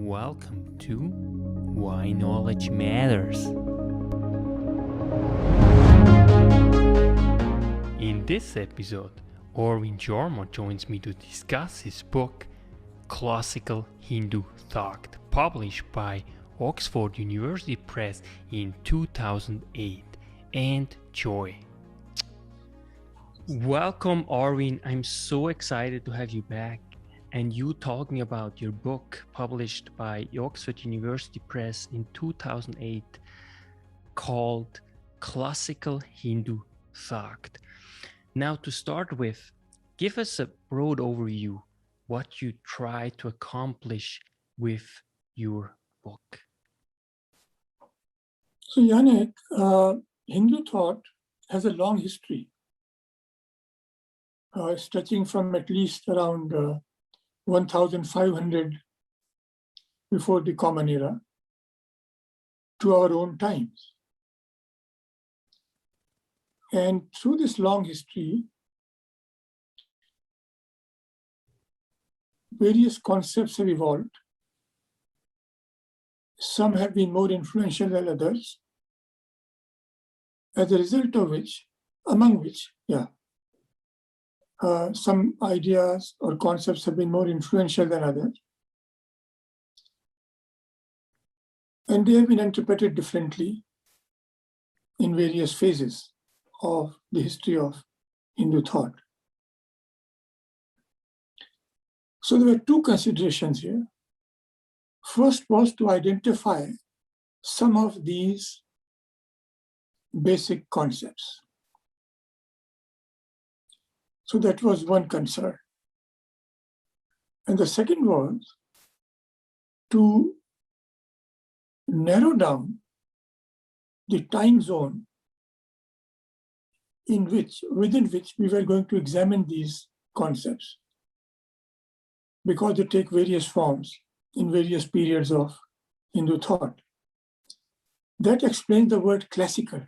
Welcome to Why Knowledge Matters. In this episode, Arvind Sharma joins me to discuss his book, Classical Hindu Thought, published by Oxford University Press in 2008. And joy. Welcome, Arvind. I'm so excited to have you back and you talking about your book published by Oxford University Press in 2008 called Classical Hindu Thought. Now, to start with, give us a broad overview what you try to accomplish with your book. So, Yannick, Hindu thought has a long history, stretching from at least around 1500 before the Common Era to our own times. And through this long history, various concepts have evolved. Some have been more influential than others, as a result of which, some ideas or concepts have been more influential than others. And they have been interpreted differently in various phases of the history of Hindu thought. So there were two considerations here. First was to identify some of these basic concepts. So that was one concern. And the second was to narrow down the time zone within which we were going to examine these concepts, because they take various forms in various periods of Hindu thought. That explains the word classical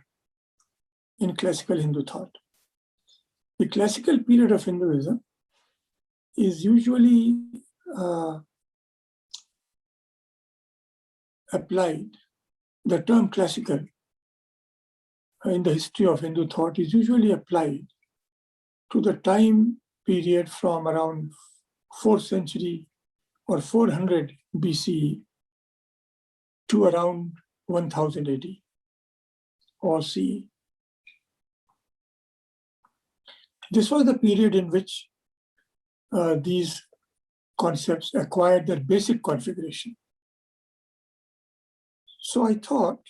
in classical Hindu thought. The classical period of Hinduism is usually applied, the term classical in the history of Hindu thought is usually applied to the time period from around 4th century or 400 BCE to around 1000 AD or CE. This was the period in which these concepts acquired their basic configuration. So I thought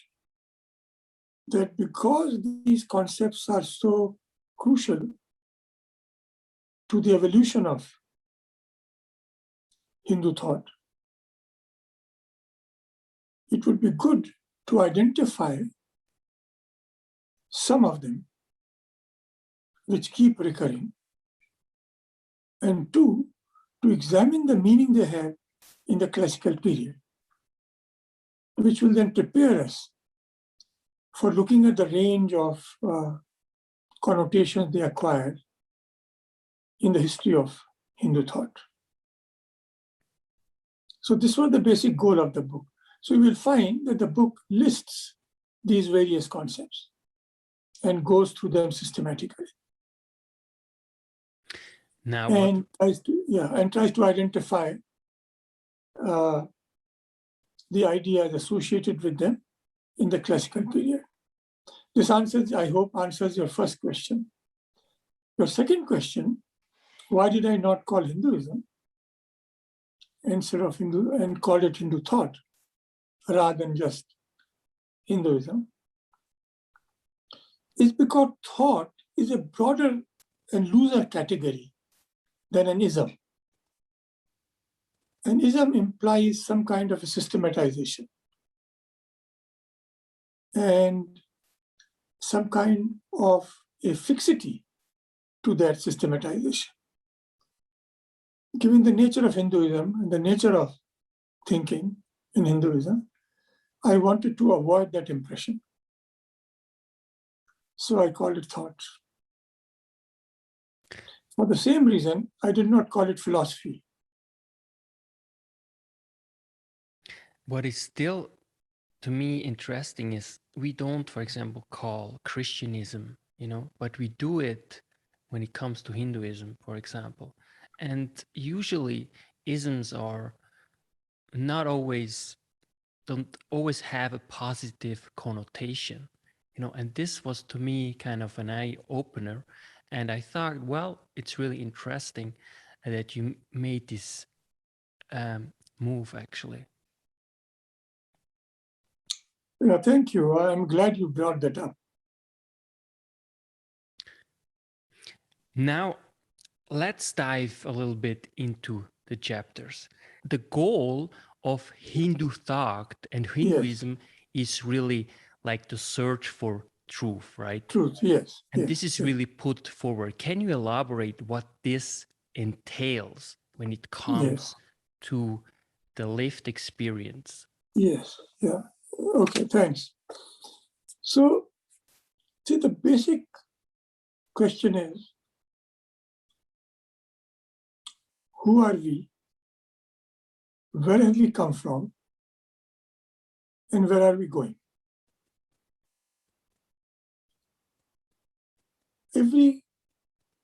that because these concepts are so crucial to the evolution of Hindu thought, it would be good to identify some of them which keep recurring, and two, to examine the meaning they have in the classical period, which will then prepare us for looking at the range of connotations they acquired in the history of Hindu thought. So this was the basic goal of the book. So you will find that the book lists these various concepts and goes through them systematically. Now, and tries to identify the ideas associated with them in the classical period. This answers, I hope, answers your first question. Your second question, why did I not call Hinduism instead of Hindu and call it Hindu thought rather than just Hinduism? It's because thought is a broader and looser category than an ism. An ism implies some kind of a systematization and some kind of a fixity to that systematization. Given the nature of Hinduism and the nature of thinking in Hinduism, I wanted to avoid that impression. So I called it thought. For the same reason, I did not call it philosophy. what is still to me interesting is we don't, for example, call Christianism, but we do it when it comes to Hinduism, for example. And usually isms are not always, don't always have a positive connotation, and this was to me kind of an eye opener. And I thought, well, it's really interesting that you made this move actually. Yeah, thank you. I'm glad you brought that up. Now, let's dive a little bit into the chapters. The goal of Hindu thought and Hinduism is really like the search for truth, right? Truth, yes. And yes, this is yes. really put forward. Can you elaborate what this entails when it comes to the lived experience? Yes, yeah. Okay, thanks. So, see, the basic question is, who are we? Where have we come from? And where are we going? Every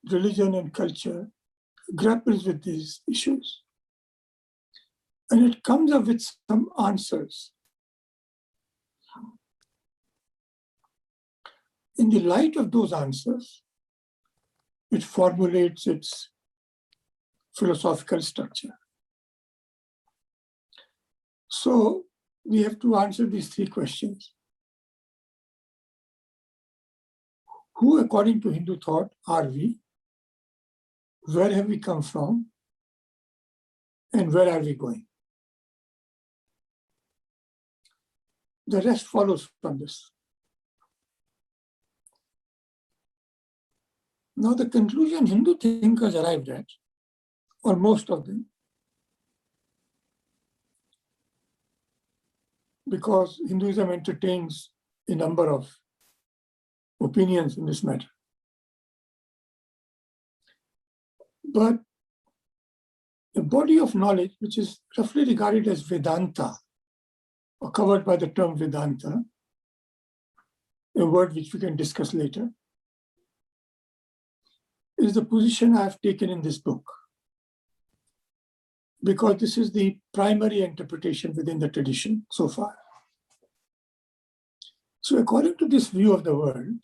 religion and culture grapples with these issues. And it comes up with some answers. In the light of those answers, it formulates its philosophical structure. So we have to answer these three questions. Who, according to Hindu thought, are we? Where have we come from? And where are we going? The rest follows from this. Now, the conclusion Hindu thinkers arrived at, or most of them, because Hinduism entertains a number of opinions in this matter. But the body of knowledge, which is roughly regarded as Vedanta, or covered by the term Vedanta, a word which we can discuss later, is the position I have taken in this book, because this is the primary interpretation within the tradition so far. So according to this view of the world,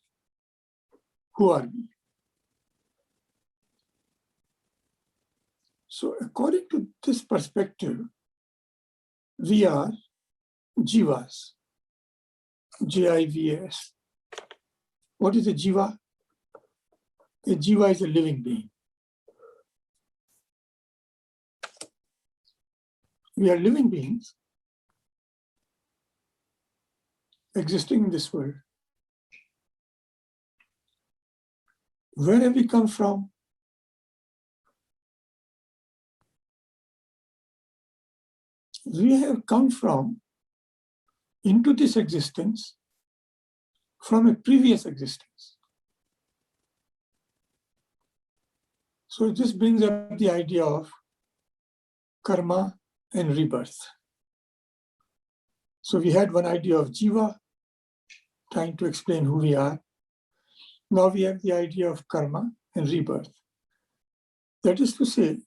who are we? So according to this perspective, we are jivas, J-I-V-A-S. What is a jiva? A jiva is a living being. We are living beings existing in this world. Where have we come from? We have come from into this existence from a previous existence. So this brings up the idea of karma and rebirth. So we had one idea of jiva, trying to explain who we are. Now we have the idea of karma and rebirth. That is to say,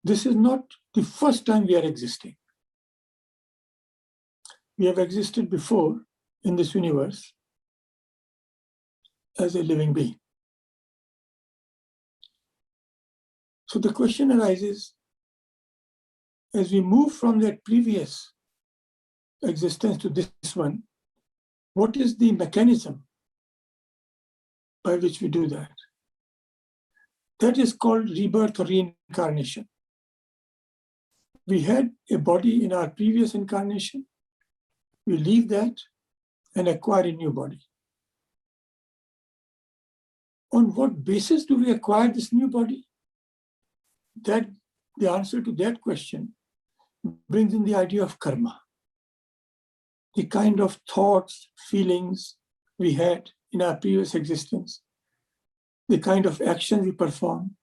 this is not the first time we are existing. We have existed before in this universe as a living being. So the question arises, as we move from that previous existence to this one, what is the mechanism by which we do that? That is called rebirth or reincarnation. We had a body in our previous incarnation. We leave that and acquire a new body. On what basis do we acquire this new body? That the answer to that question brings in the idea of karma. The kind of thoughts, feelings we had in our previous existence, the kind of action we perform,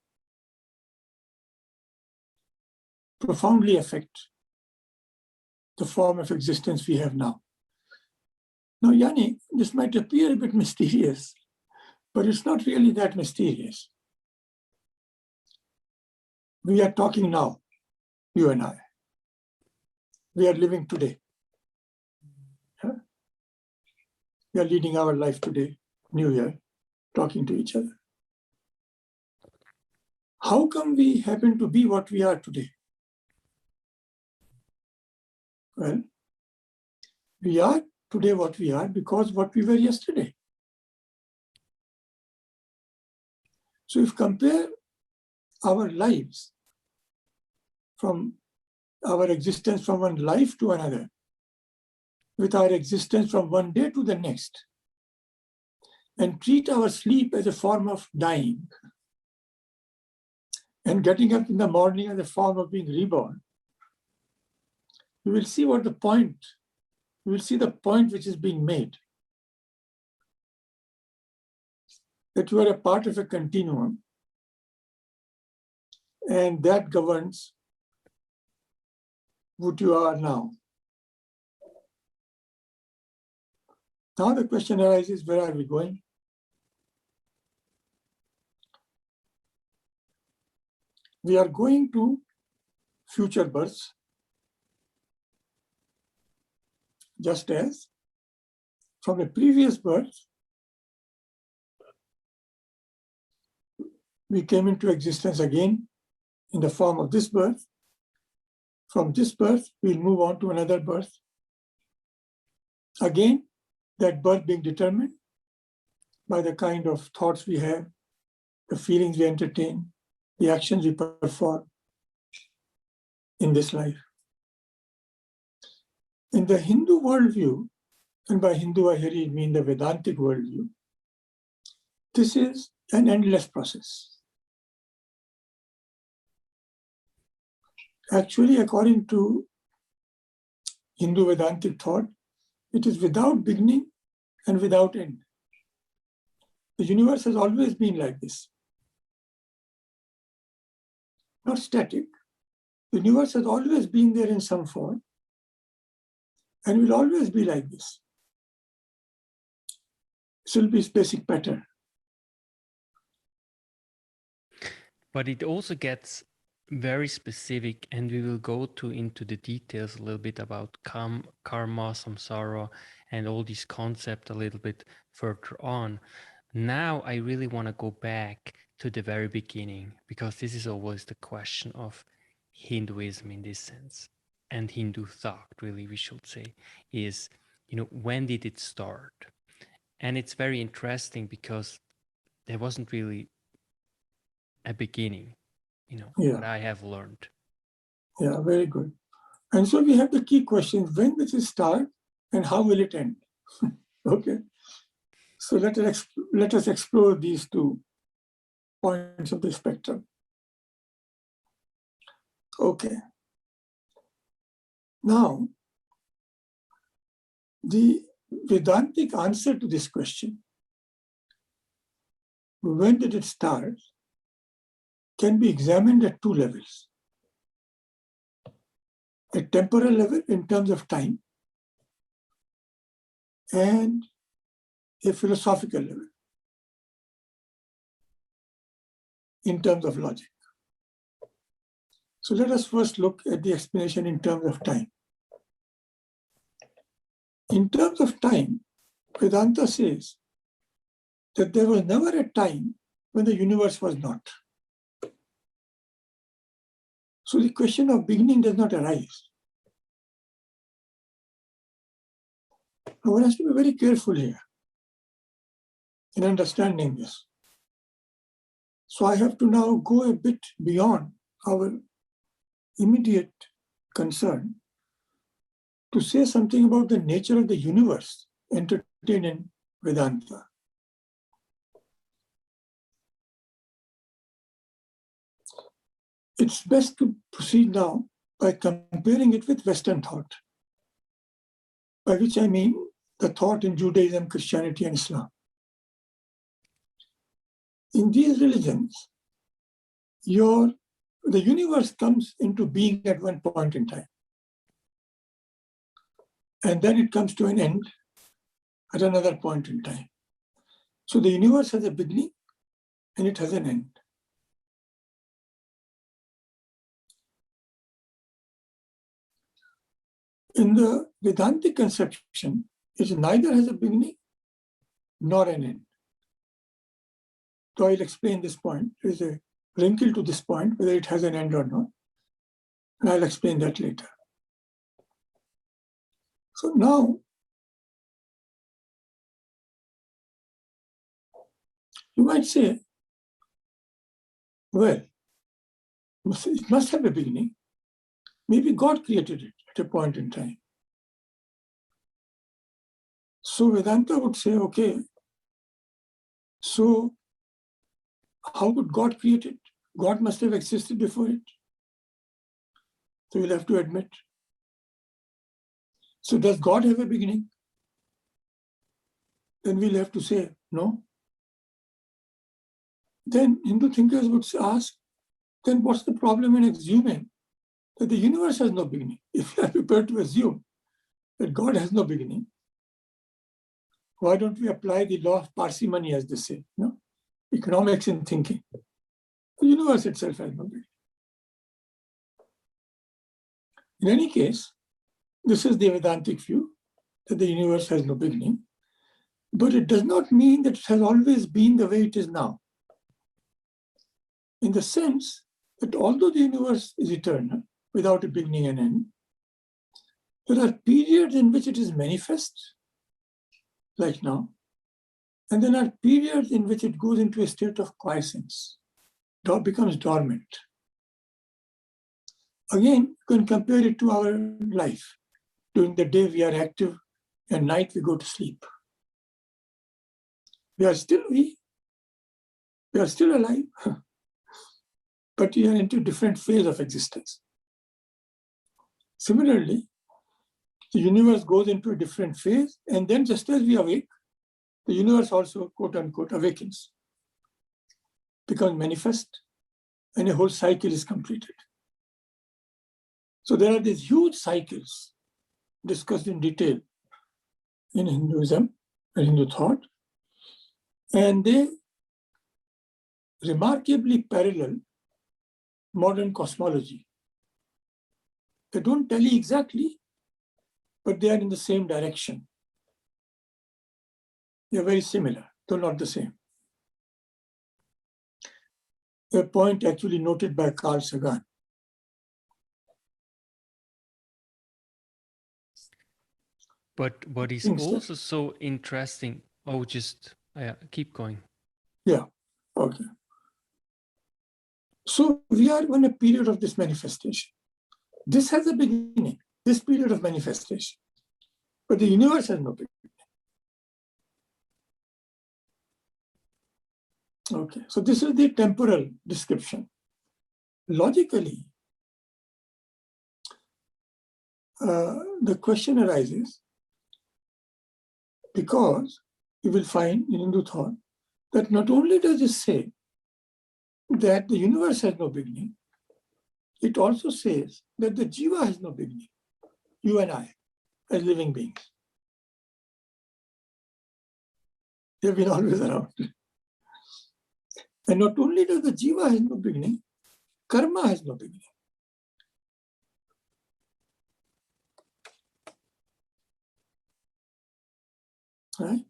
profoundly affect the form of existence we have now. Now, Yanni, this might appear a bit mysterious, but it's not really that mysterious. We are talking now, you and I. We are living today. Huh? We are leading our life today, New Year, talking to each other. How come we happen to be what we are today? Well, we are today what we are because what we were yesterday. So if compare our lives from our existence from one life to another, with our existence from one day to the next, and treat our sleep as a form of dying, and getting up in the morning as a form of being reborn, you will see what the point, you will see the point which is being made. That you are a part of a continuum, and that governs what you are now. Now the question arises, where are we going? We are going to future births, just as from a previous birth, we came into existence again in the form of this birth. From this birth, we'll move on to another birth. Again, that birth being determined by the kind of thoughts we have, the feelings we entertain, the actions we perform in this life. In the Hindu worldview, and by Hindu I here mean the Vedantic worldview, this is an endless process. Actually, according to Hindu Vedantic thought, it is without beginning and without end. The universe has always been like this. Not static. The universe has always been there in some form and will always be like this. This will be its basic pattern. But it also gets very specific, and we will go into the details a little bit about karma, samsara, and all these concepts a little bit further on. Now I really want to go back to the very beginning, because this is always the question of Hinduism in this sense, and Hindu thought, really, we should say, is, when did it start? And it's very interesting because there wasn't really a beginning, what I have learned. Yeah, very good. And so we have the key questions: when does it start and how will it end? Okay. So let us explore these two points of the spectrum. Okay. Now, the Vedantic answer to this question, when did it start, can be examined at two levels. A temporal level in terms of time, and a philosophical level in terms of logic. So let us first look at the explanation in terms of time. In terms of time, Vedanta says that there was never a time when the universe was not. So the question of beginning does not arise. Now one has to be very careful here in understanding this. So I have to now go a bit beyond our immediate concern to say something about the nature of the universe entertained in Vedanta. It's best to proceed now by comparing it with Western thought, by which I mean the thought in Judaism, Christianity, and Islam. In these religions, your the universe comes into being at one point in time. And then it comes to an end at another point in time. So the universe has a beginning and it has an end. In the Vedantic conception, it neither has a beginning nor an end. So I'll explain this point. There is a wrinkle to this point, whether it has an end or not. And I'll explain that later. So now, you might say, well, it must have a beginning. Maybe God created it at a point in time. So Vedanta would say, okay, so how could God create it? God must have existed before it. So we'll have to admit. So does God have a beginning? Then we'll have to say, no. Then Hindu thinkers would ask, then what's the problem in assuming that the universe has no beginning? If we are prepared to assume that God has no beginning, why don't we apply the law of parsimony, as they say, economics in thinking? The universe itself has no beginning. In any case, this is the Vedantic view, that the universe has no beginning, but it does not mean that it has always been the way it is now. In the sense that although the universe is eternal, without a beginning and end, there are periods in which it is manifest, like now, and there are periods in which it goes into a state of quiescence, becomes dormant. Again, you can compare it to our life. During the day, we are active, at night, we go to sleep. We are still alive, but we are into a different phase of existence. Similarly, the universe goes into a different phase, and then just as we awake, the universe also, quote unquote, awakens, becomes manifest, and a whole cycle is completed. So there are these huge cycles discussed in detail in Hinduism and Hindu thought, and they remarkably parallel modern cosmology. They don't tally exactly, but they are in the same direction. They are very similar, though not the same. A point actually noted by Carl Sagan. But what is also so interesting, keep going. Yeah, okay. So we are in a period of this manifestation. This has a beginning, this period of manifestation, but the universe has no beginning. Okay, so this is the temporal description. Logically, the question arises because you will find in Hindu thought that not only does it say that the universe has no beginning, it also says that the jiva has no beginning, you and I, as living beings. They have been always around. And not only does the jiva has no beginning, karma has no beginning. Right?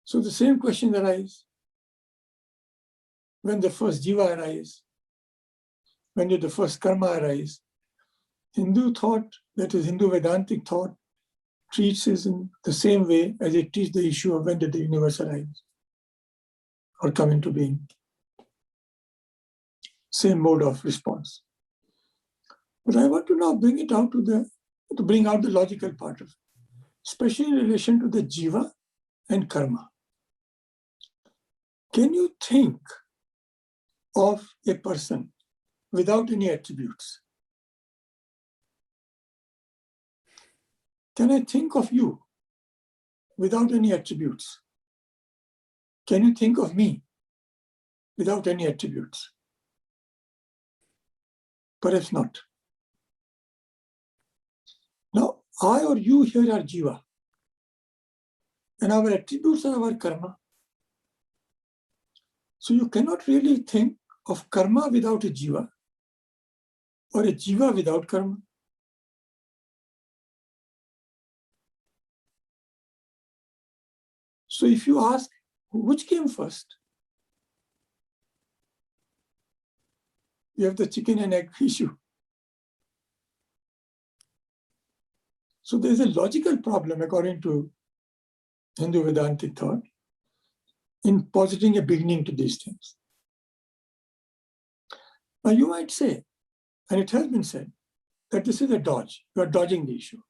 So the same question arises. When the first jiva arises, when did the first karma arise? Hindu thought, that is Hindu Vedantic thought, treats it in the same way as it treats the issue of when did the universe arise or come into being. Same mode of response. But I want to now bring it out to bring out the logical part of it, especially in relation to the jiva and karma. Can you think of a person without any attributes? Can I think of you without any attributes? Can you think of me without any attributes? Perhaps not. Now, I or you here are jiva, and our attributes are our karma. So you cannot really think of karma without a jiva, or a jiva without karma. So if you ask, which came first? You have the chicken and egg issue. So there's a logical problem, according to Hindu Vedantic thought, in positing a beginning to these things. Now you might say, and it has been said, that this is a dodge. You are dodging the issue.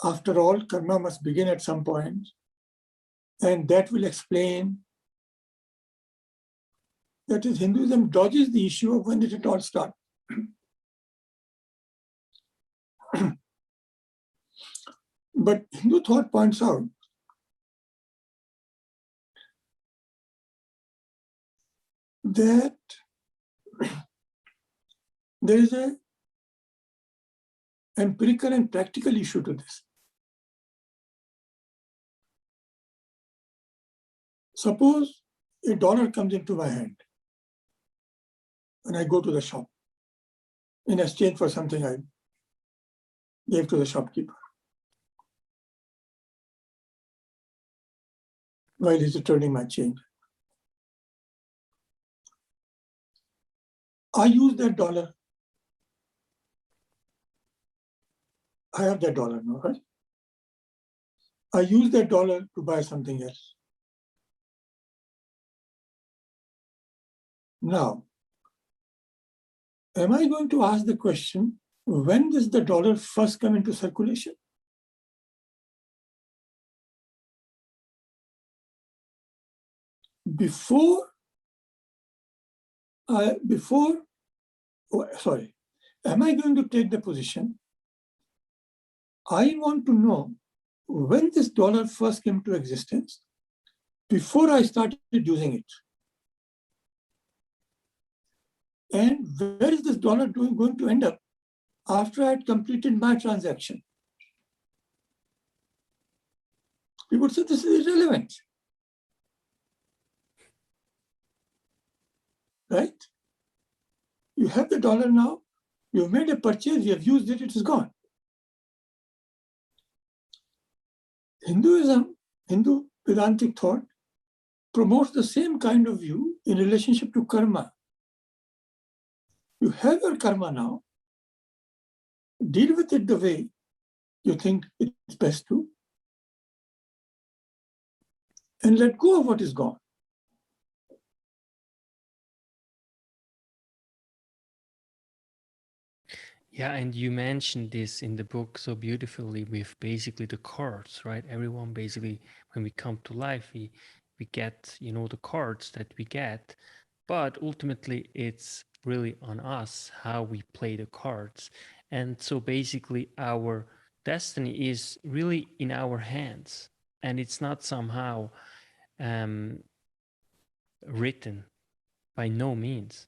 After all, karma must begin at some point, and that will explain that is, Hinduism dodges the issue of when did it all start. But Hindu thought points out that there is an empirical and practical issue to this. Suppose a dollar comes into my hand and I go to the shop in exchange for something I gave to the shopkeeper while he's returning my change. I use that dollar. I have that dollar now, right? I use that dollar to buy something else. Now, am I going to ask the question, when does the dollar first come into circulation? Am I going to take the position, I want to know when this dollar first came to existence before I started using it? And where is this dollar going to end up after I had completed my transaction? We would say this is irrelevant. Right? You have the dollar now, you've made a purchase, you have used it, it is gone. Hindu Vedantic thought promotes the same kind of view in relationship to karma. You have your karma now, deal with it the way you think it's best to, and let go of what is gone. Yeah, and you mentioned this in the book so beautifully with basically the cards, right? Everyone basically, when we come to life, we get, the cards that we get, but ultimately it's really on us how we play the cards. And so basically our destiny is really in our hands, and it's not somehow written, by no means.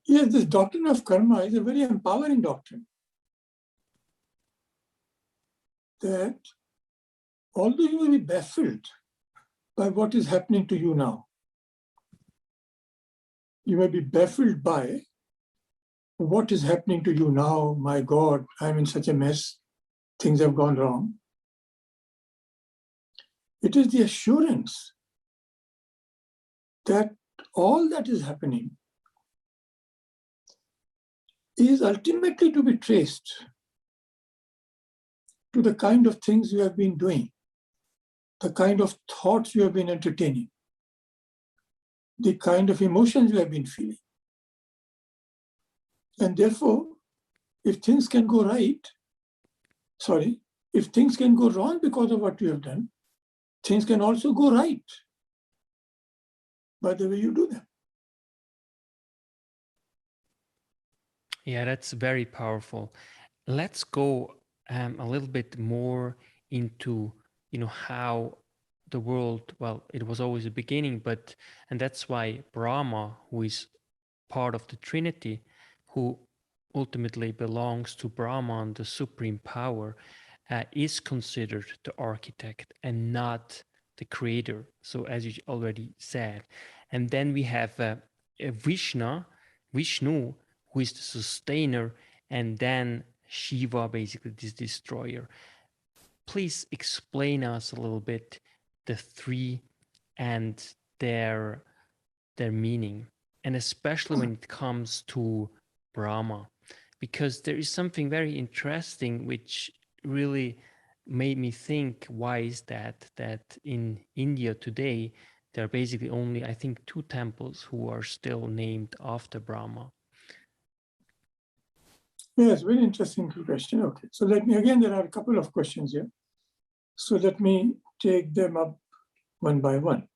Yes, this doctrine of karma is a very empowering doctrine. That although you may be baffled by what is happening to you now, you may be baffled by what is happening to you now. My God, I'm in such a mess. Things have gone wrong. It is the assurance that all that is happening is ultimately to be traced to the kind of things you have been doing, the kind of thoughts you have been entertaining, the kind of emotions you have been feeling. And therefore, if things can go wrong because of what you have done, things can also go right by the way you do them. Yeah, that's very powerful. Let's go a little bit more into, how the world, well, it was always a beginning, and that's why Brahma, who is part of the Trinity, who ultimately belongs to Brahman, the supreme power, is considered the architect and not the creator. So, as you already said, and then we have Vishnu, who is the sustainer, and then Shiva, basically this destroyer. Please explain us a little bit the three and their meaning, and especially when it comes to Brahma, because there is something very interesting which really made me think, why is that in India today there are basically only, I think, 2 temples who are still named after Brahma. Yes, very interesting question. Okay, so there are a couple of questions here. So let me take them up one by one.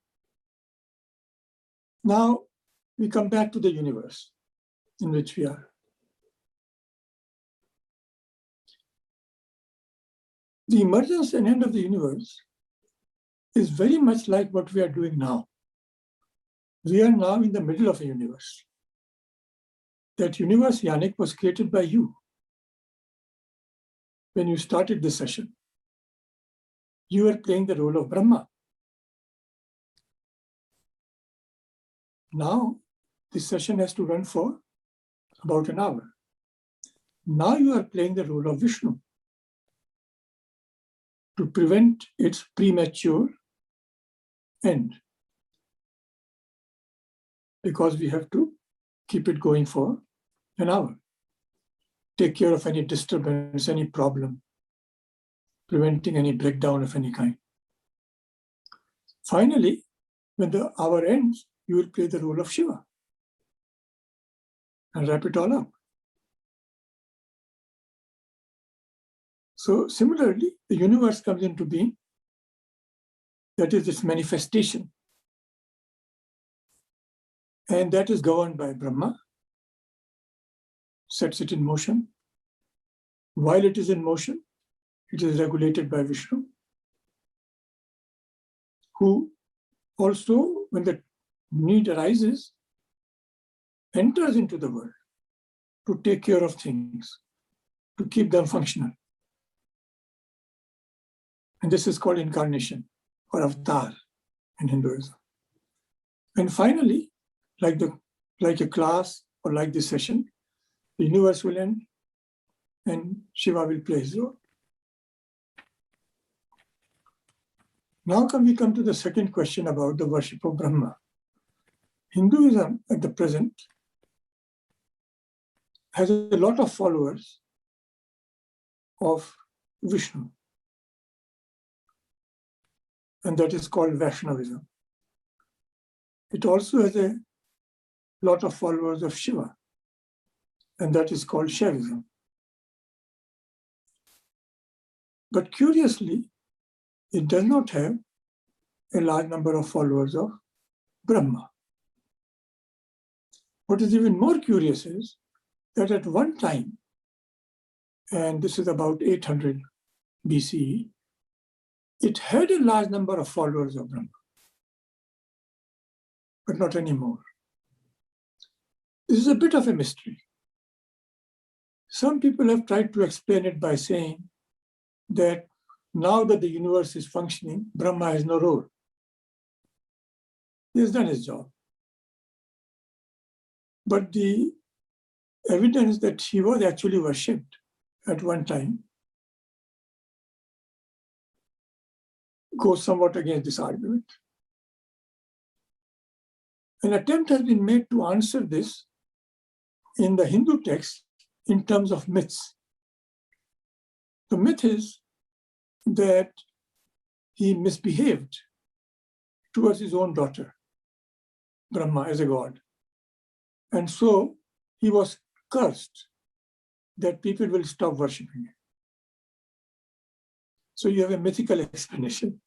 Now we come back to the universe in which we are. The emergence and end of the universe is very much like what we are doing now. We are now in the middle of a universe. That universe, Yannick, was created by you. When you started this session, you were playing the role of Brahma. Now, this session has to run for about an hour. Now you are playing the role of Vishnu to prevent its premature end, because we have to keep it going for an hour. Take care of any disturbance, any problem, preventing any breakdown of any kind. Finally, when the hour ends, you will play the role of Shiva and wrap it all up. So similarly, the universe comes into being. That is its manifestation. And that is governed by Brahma, sets it in motion. While it is in motion, it is regulated by Vishnu, who also, when the need arises, enters into the world to take care of things, to keep them functional. And this is called incarnation or avatar in Hinduism. And finally, like a class or like this session, the universe will end and Shiva will play his role. Now we come to the second question about the worship of Brahma. Hinduism at the present has a lot of followers of Vishnu, and that is called Vaishnavism. It also has a lot of followers of Shiva, and that is called Shaivism. But curiously, it does not have a large number of followers of Brahma. What is even more curious is that at one time, and this is about 800 BCE, it had a large number of followers of Brahma, but not anymore. This is a bit of a mystery. Some people have tried to explain it by saying that now that the universe is functioning, Brahma has no role. He has done his job. But the evidence that he was actually worshipped at one time goes somewhat against this argument. An attempt has been made to answer this in the Hindu text in terms of myths. The myth is that he misbehaved towards his own daughter, Brahma, as a god. And so he was cursed that people will stop worshipping him. So you have a mythical explanation.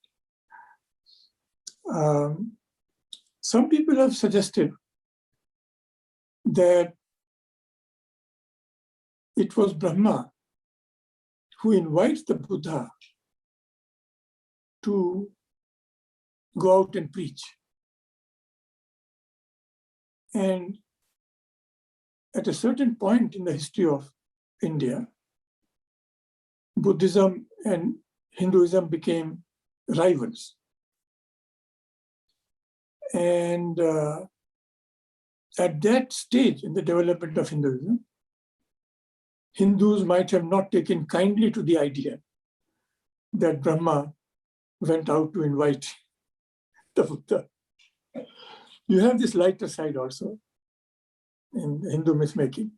Some people have suggested that it was Brahma who invites the Buddha to go out and preach. And at a certain point in the history of India, Buddhism and Hinduism became rivals. And at that stage in the development of Hinduism, Hindus might have not taken kindly to the idea that Brahma went out to invite the Buddha. You have this lighter side also in Hindu myth-making.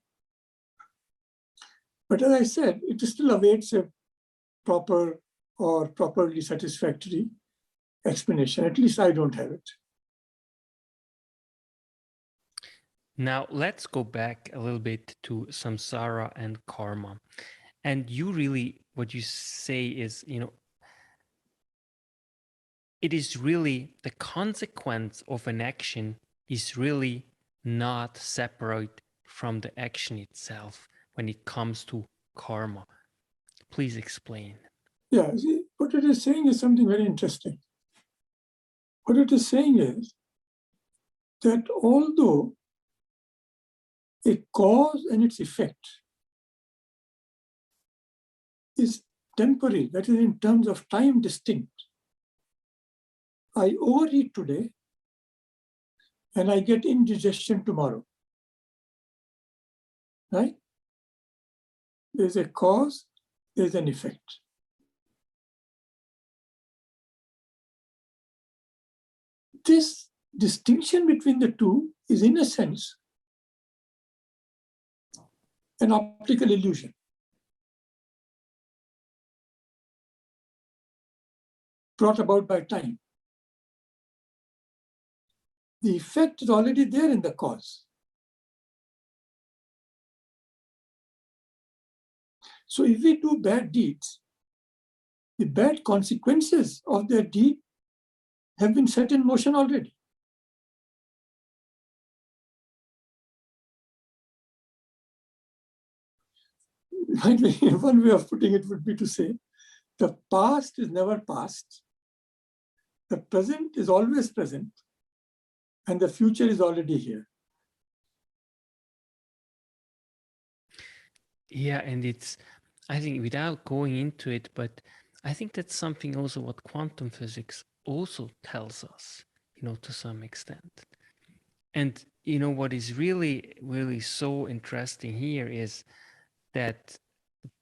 But as I said, it still awaits a proper or properly satisfactory explanation. At least I don't have it. Now, let's go back a little bit to samsara and karma. And you really, what you say is, it is really the consequence of an action is really not separate from the action itself when it comes to karma. Please explain. Yeah, see, what it is saying is something very interesting. What it is saying is that although a cause and its effect is temporary, that is in terms of time distinct. I overeat today and I get indigestion tomorrow, right? There's a cause, there's an effect. This distinction between the two is, in a sense, an optical illusion. Brought about by time. The effect is already there in the cause. So if we do bad deeds, the bad consequences of that deed have been set in motion already. One way of putting it would be to say, the past is never past, the present is always present, and the future is already here. Yeah, and it's, I think, without going into it, but I think that's something also what quantum physics also tells us, to some extent. And, what is really, really so interesting here is that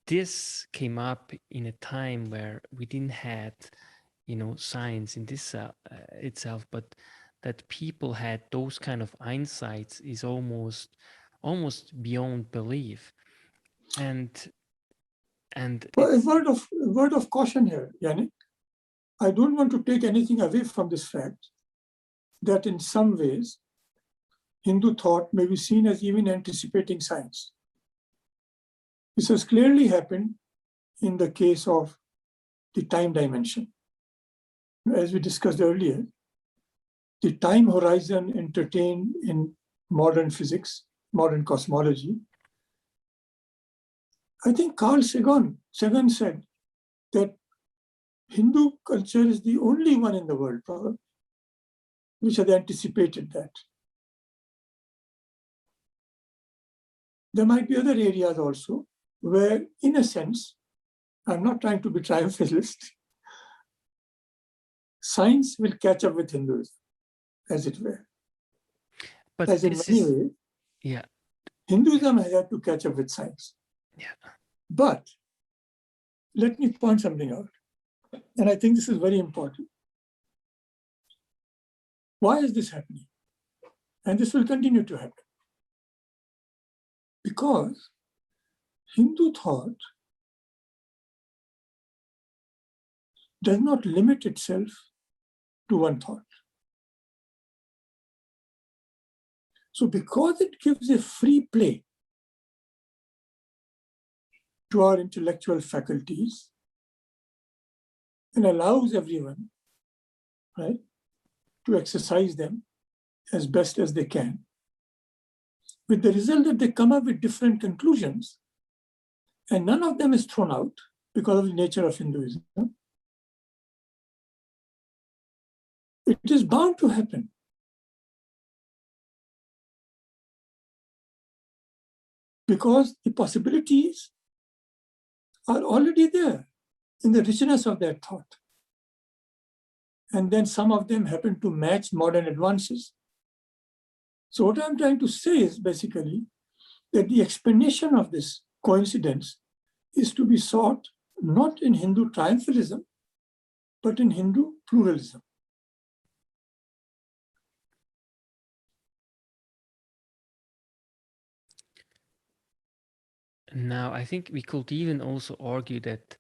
this came up in a time where we didn't have, science in this itself, but that people had those kind of insights is almost beyond belief. And well, a word of caution here, Yannick. I don't want to take anything away from this fact that in some ways, Hindu thought may be seen as even anticipating science. This has clearly happened in the case of the time dimension. As we discussed earlier, the time horizon entertained in modern physics, modern cosmology. I think Carl Sagan said that Hindu culture is the only one in the world, probably, which has anticipated that. There might be other areas also where, in a sense, I'm not trying to be triumphalist, science will catch up with Hinduism, as it were. But as in many ways, yeah, Hinduism has had to catch up with science. Yeah. But let me point something out, and I think this is very important. Why is this happening? And this will continue to happen. Because Hindu thought does not limit itself to one thought. So because it gives a free play to our intellectual faculties and allows everyone, right, to exercise them as best as they can, with the result that they come up with different conclusions, and none of them is thrown out, because of the nature of Hinduism. It is bound to happen. Because the possibilities are already there in the richness of that thought. And then some of them happen to match modern advances. So what I'm trying to say is basically that the explanation of this coincidence is to be sought not in Hindu triumphalism, but in Hindu pluralism. Now, I think we could even also argue that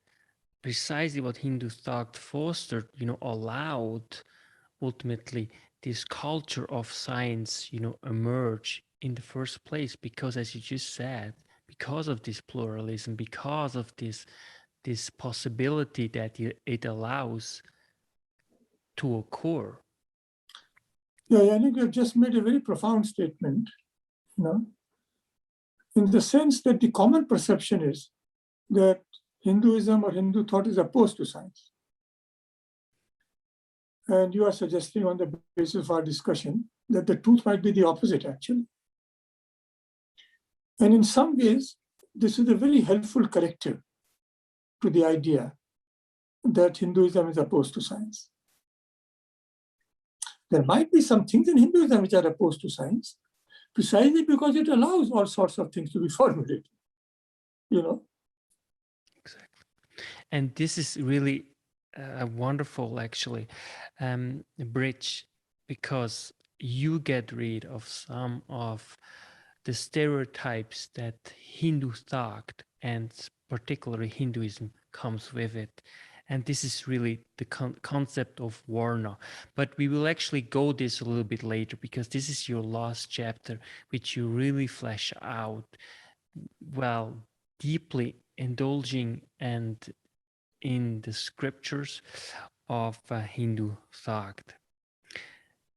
precisely what Hindu thought fostered, allowed ultimately this culture of science, emerge in the first place, because as you just said, because of this pluralism, because of this possibility that it allows to occur. Yeah, I think you've just made a very profound statement, in the sense that the common perception is that Hinduism or Hindu thought is opposed to science. And you are suggesting on the basis of our discussion that the truth might be the opposite, actually. And in some ways, this is a very helpful corrective to the idea that Hinduism is opposed to science. There might be some things in Hinduism which are opposed to science, precisely because it allows all sorts of things to be formulated, Exactly. And this is really a wonderful, actually, bridge, because you get rid of some of the stereotypes that Hindu thought, and particularly Hinduism, comes with it. And this is really the concept of Varna. But we will actually go this a little bit later, because this is your last chapter, which you really flesh out, well, deeply indulging and in the scriptures of Hindu thought.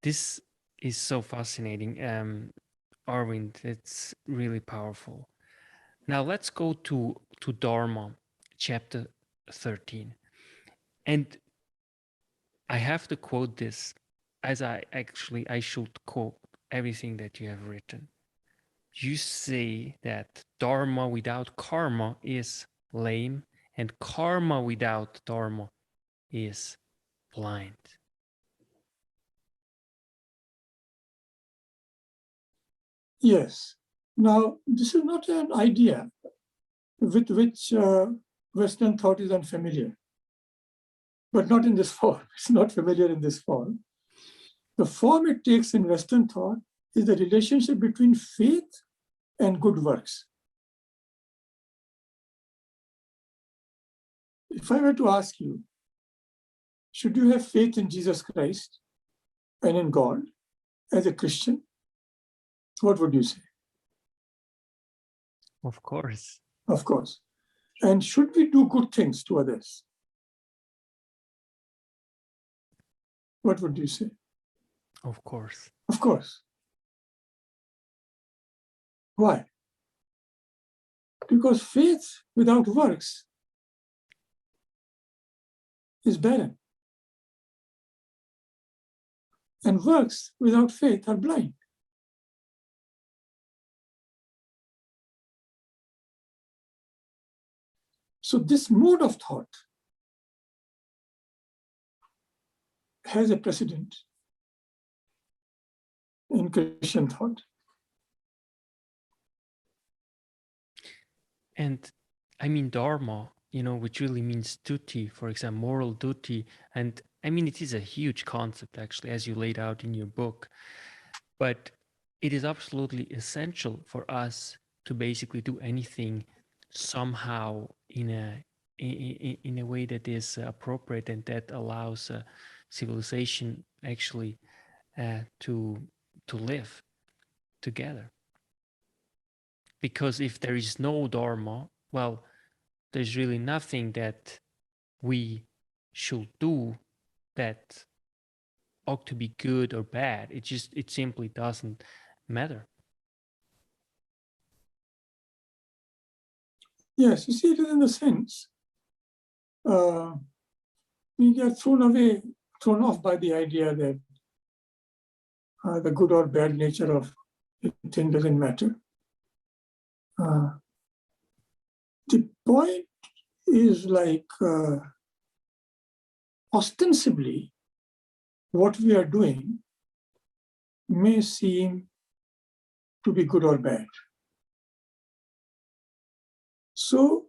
This is so fascinating, Arvind. It's really powerful. Now let's go to Dharma, chapter 13. And I have to quote this, as I should quote everything that you have written. You say that Dharma without karma is lame, and karma without Dharma is blind. Yes. Now, this is not an idea with which Western thought is unfamiliar, but not in this form. It's not familiar in this form. The form it takes in Western thought is the relationship between faith and good works. If I were to ask you, should you have faith in Jesus Christ and in God as a Christian, what would you say? Of course. Of course. And should we do good things to others? What would you say? Of course. Of course. Why? Because faith without works is barren. And works without faith are blind. So this mode of thought has a precedent in Christian thought. And I mean, Dharma, which really means duty, for example, moral duty. And I mean, it is a huge concept, actually, as you laid out in your book. But it is absolutely essential for us to basically do anything somehow in a way that is appropriate and that allows civilization actually to live together. Because if there is no Dharma, well, there's really nothing that we should do that ought to be good or bad. It simply doesn't matter. Yes, you see it in the sense we get thrown off by the idea that the good or bad nature of a thing doesn't matter. The point is like ostensibly what we are doing may seem to be good or bad. So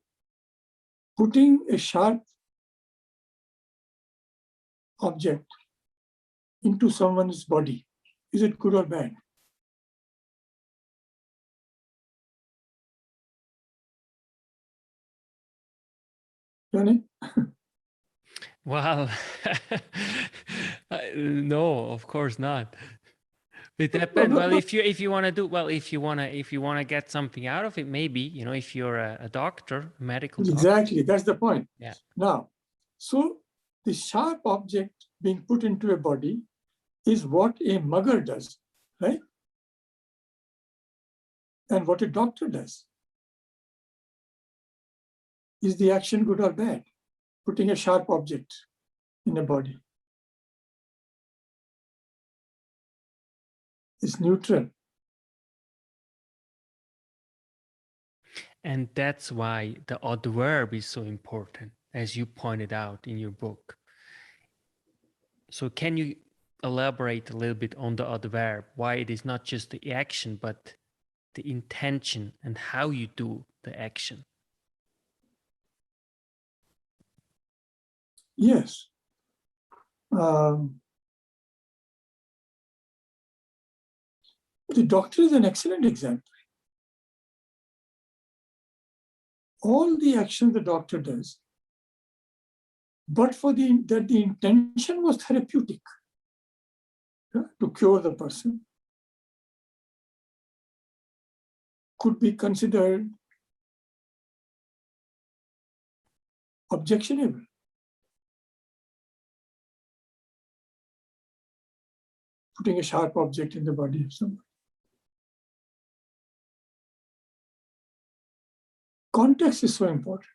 putting a sharp object into someone's body, is it good or bad? Johnny? Well, no, of course not. It depends. Well, if you want to do well, if you want to get something out of it, maybe, you know, if you're a doctor, a medical doctor. Exactly, that's the point. Yeah. Now, so the sharp object being put into a body is what a mugger does, right? And what a doctor does. Is the action good or bad? Putting a sharp object in a body. It's neutral. And that's why the adverb is so important, as you pointed out in your book. So can you elaborate a little bit on the adverb, why it is not just the action, but the intention and how you do the action? Yes. The doctor is an excellent example. All the action the doctor does, but for that the intention was therapeutic, to cure the person, could be considered objectionable. Putting a sharp object in the body of someone. Context is so important.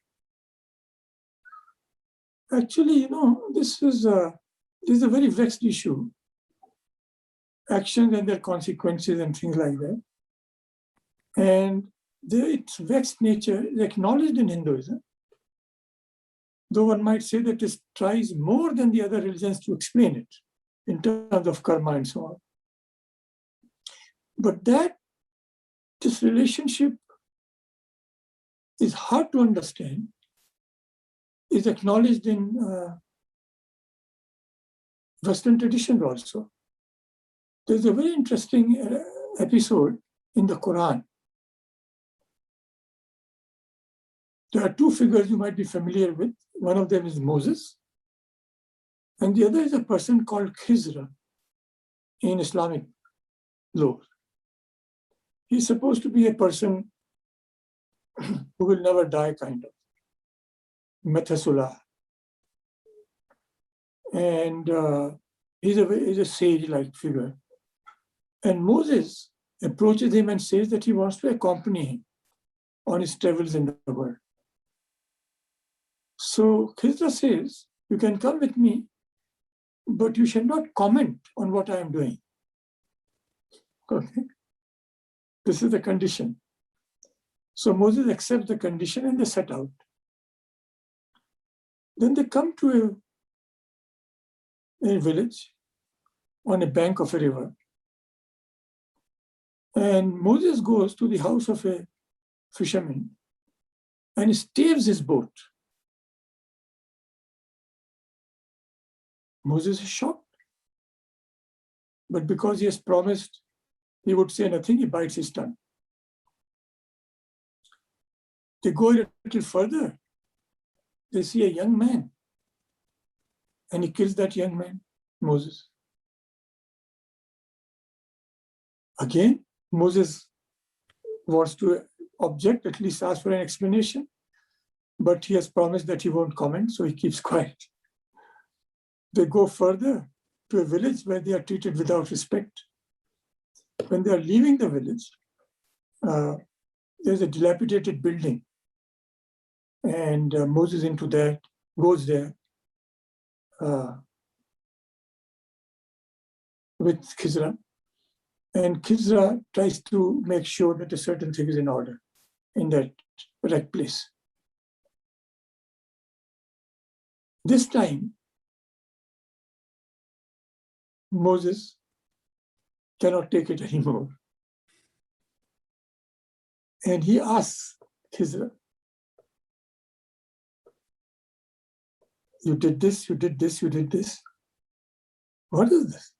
Actually, you know, this is a very vexed issue. Actions and their consequences and things like that. And its vexed nature is acknowledged in Hinduism. Though one might say that it tries more than the other religions to explain it in terms of karma and so on. But this relationship is hard to understand, is acknowledged in Western traditions also. There's a very interesting episode in the Quran. There are two figures you might be familiar with. One of them is Moses, and the other is a person called Khizr in Islamic lore. He's supposed to be a person who will never die, kind of. Methuselah. And he's a sage-like figure. And Moses approaches him and says that he wants to accompany him on his travels in the world. So Khizr says, you can come with me, but you shall not comment on what I am doing. Okay. This is the condition. So Moses accepts the condition and they set out. Then they come to a village on a bank of a river. And Moses goes to the house of a fisherman and staves his boat. Moses is shocked. But because he has promised he would say nothing, he bites his tongue. They go a little further. They see a young man. And he kills that young man, Moses. Again, Moses wants to object, at least ask for an explanation. But he has promised that he won't comment, so he keeps quiet. They go further to a village where they are treated without respect. When they are leaving the village, there's a dilapidated building. And Moses into that, goes there with Khizra, and Khizra tries to make sure that a certain thing is in order in that correct place. This time, Moses cannot take it anymore. And he asks Khizra, you did this, you did this, you did this. What is this?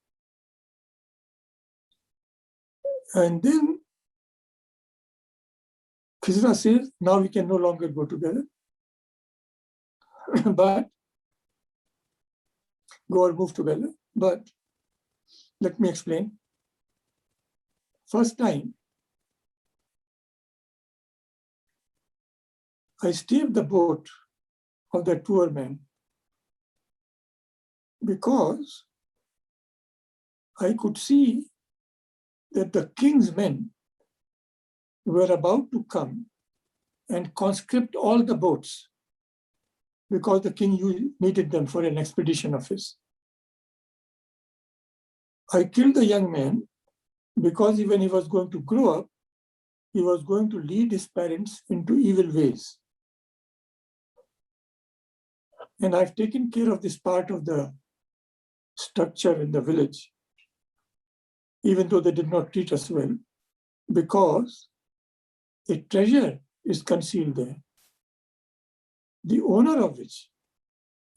And then Khizra says, now we can no longer go together, but go or move together. But let me explain. First time, I steered the boat of that poor man because I could see that the king's men were about to come and conscript all the boats because the king needed them for an expedition of his. I killed the young man because when he was going to grow up, he was going to lead his parents into evil ways. And I've taken care of this part of the structure in the village, even though they did not treat us well, because a treasure is concealed there, the owner of which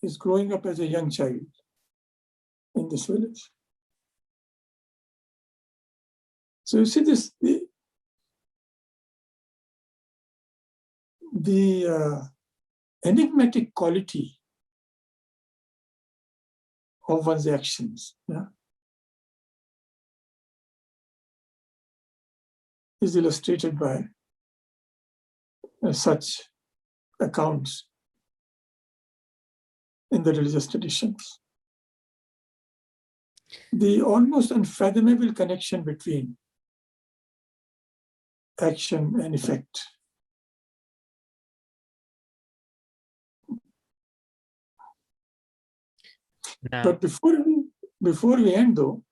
is growing up as a young child in this village. So you see this, the enigmatic quality of one's actions, yeah, is illustrated by such accounts in the religious traditions. The almost unfathomable connection between action and effect. Now, but before we end, though,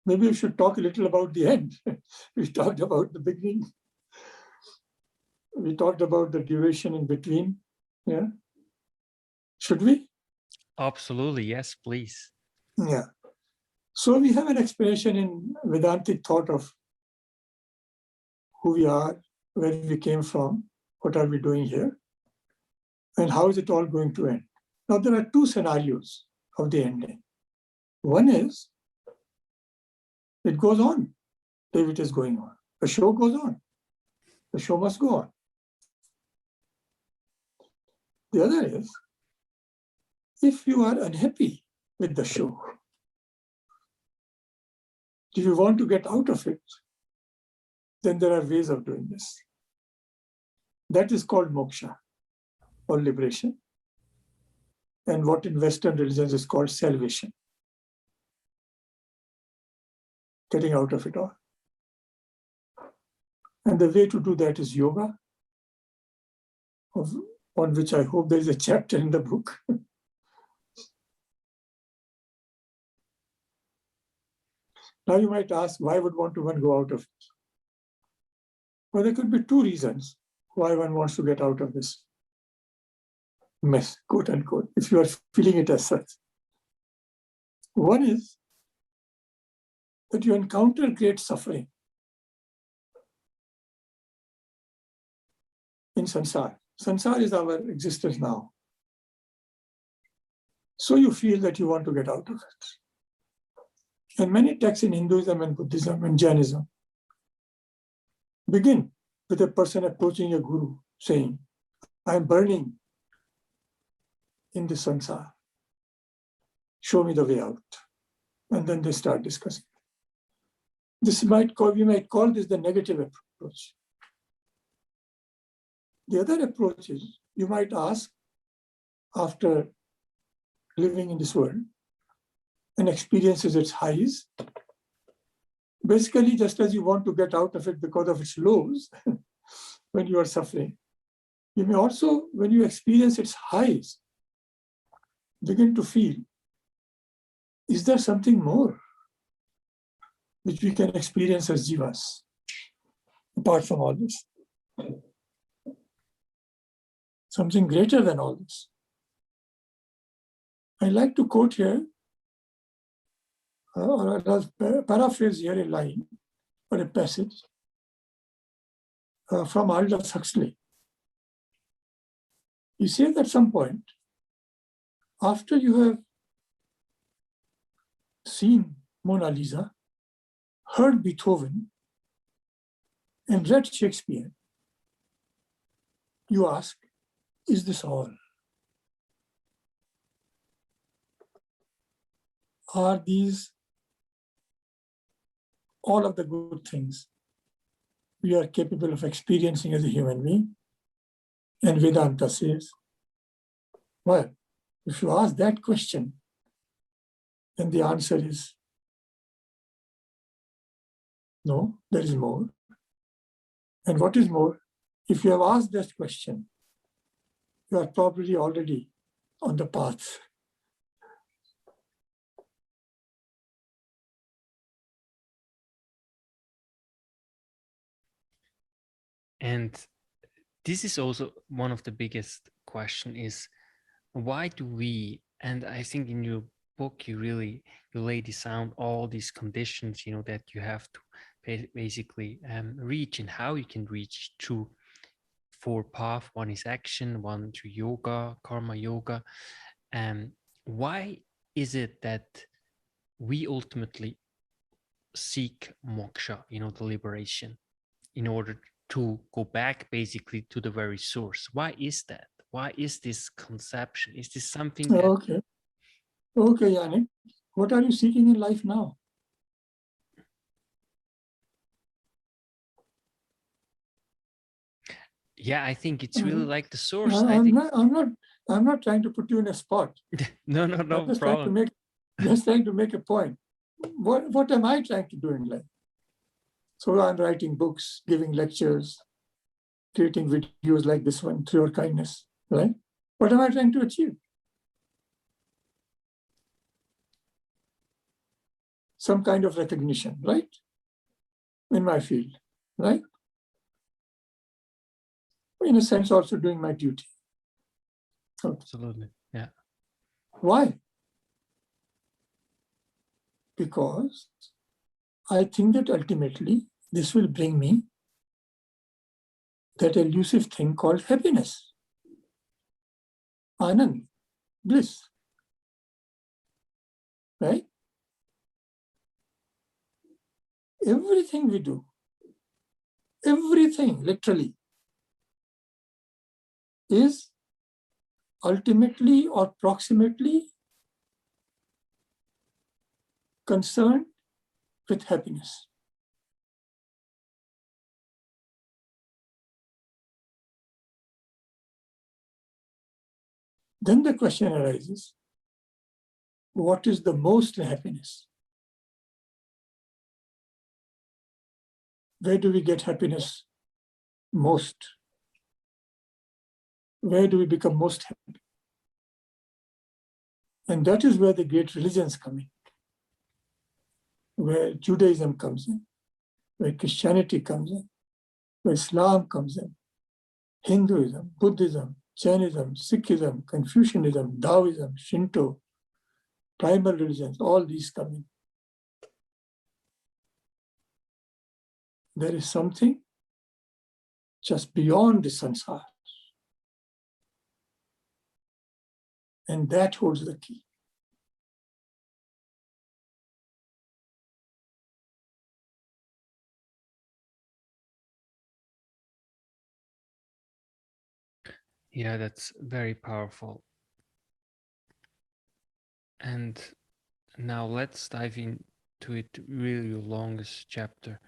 maybe we should talk a little about the end. We talked about the beginning. We talked about the duration in between. Yeah. Should we? absolutely, yes, please. Yeah. So we have an explanation in Vedantic thought of who we are, where we came from, what are we doing here, and how is it all going to end. Now, there are two scenarios of the ending. One is, it goes on. David is going on. The show goes on. The show must go on. The other is, if you are unhappy with the show, if you want to get out of it, then there are ways of doing this. That is called moksha, or liberation, and what in Western religions is called salvation, getting out of it all. And the way to do that is yoga, on which I hope there is a chapter in the book. Now you might ask, why would one go out of it? Well, there could be two reasons why one wants to get out of this mess, quote unquote, if you are feeling it as such. One is that you encounter great suffering in samsara. Samsara is our existence now. So you feel that you want to get out of it. And many texts in Hinduism and Buddhism and Jainism begin with a person approaching a guru saying, I'm burning in this samsara. Show me the way out. And then they start discussing. We might call this the negative approach. The other approach is, you might ask, after living in this world and experiences its highs, basically just as you want to get out of it because of its lows, when you are suffering, you may also, when you experience its highs, begin to feel, is there something more which we can experience as jivas, apart from all this? Something greater than all this. I like to quote here, or I'll paraphrase here a line or a passage from Aldous Huxley. He says at some point, after you have seen Mona Lisa, heard Beethoven, and read Shakespeare, you ask, is this all? Are these all of the good things we are capable of experiencing as a human being? And Vedanta says, well, if you ask that question, then the answer is no, there is more. And what is more? If you have asked that question, you are probably already on the path. And this is also one of the biggest question is, why do we, and I think in your book, you lay this out, all these conditions, that you have to basically reach, and how you can reach through four paths. One is action, one through yoga, karma yoga. Why is it that we ultimately seek moksha, the liberation, in order to go back basically to the very source? Why is that? Why is this conception? Is this something that... Okay, Yannick. What are you seeking in life now? Yeah, I think it's really like the source. I'm not trying to put you in a spot. No I'm just problem. trying to make a point. What am I trying to do in life? So I'm writing books, giving lectures, creating videos like this one through your kindness, right? What am I trying to achieve? Some kind of recognition, right? In my field, right? In a sense, also doing my duty. Okay. Absolutely, yeah. Why? Because I think that ultimately this will bring me that elusive thing called happiness, anand, bliss, right? Everything we do, everything literally, is ultimately or proximately concerned with happiness. Then the question arises, what is the most happiness? Where do we get happiness most? Where do we become most happy? And that is where the great religions come in, where Judaism comes in, where Christianity comes in, where Islam comes in, Hinduism, Buddhism, Jainism, Sikhism, Confucianism, Taoism, Shinto, primal religions, all these come in. There is something just beyond the sansar. And that holds the key. Yeah, that's very powerful. And now let's dive into it, really your longest chapter,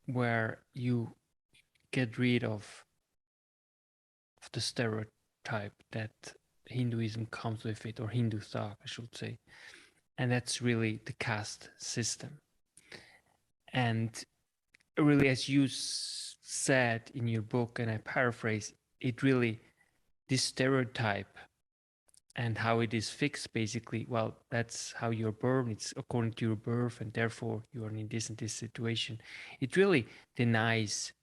where you get rid of the stereotype that Hinduism comes with it, or Hindu thought, I should say. And that's really the caste system. And really, as you said in your book, and I paraphrase, this stereotype and how it is fixed, basically. Well, that's how you're born. It's according to your birth, and therefore you are in this and this situation. It really denies,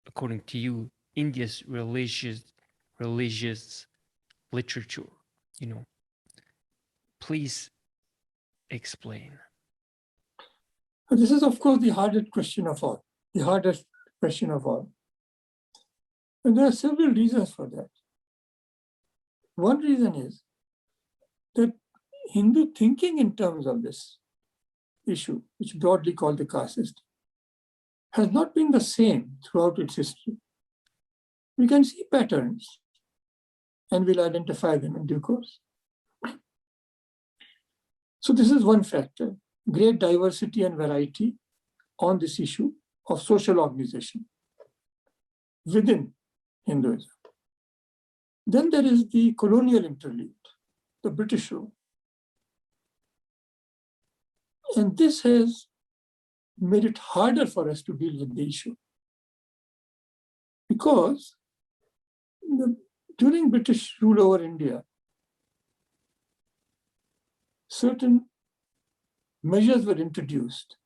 according to you, India's religious literature. You know, please explain. This is, of course, the hardest question of all. The hardest question of all. And there are several reasons for that. One reason is that Hindu thinking in terms of this issue, which broadly called the caste system, has not been the same throughout its history. We can see patterns and we'll identify them in due course. So this is one factor, great diversity and variety on this issue of social organization within Hinduism. Then there is the colonial interlude, the British rule. And this has made it harder for us to deal with the issue. Because during British rule over India, certain measures were introduced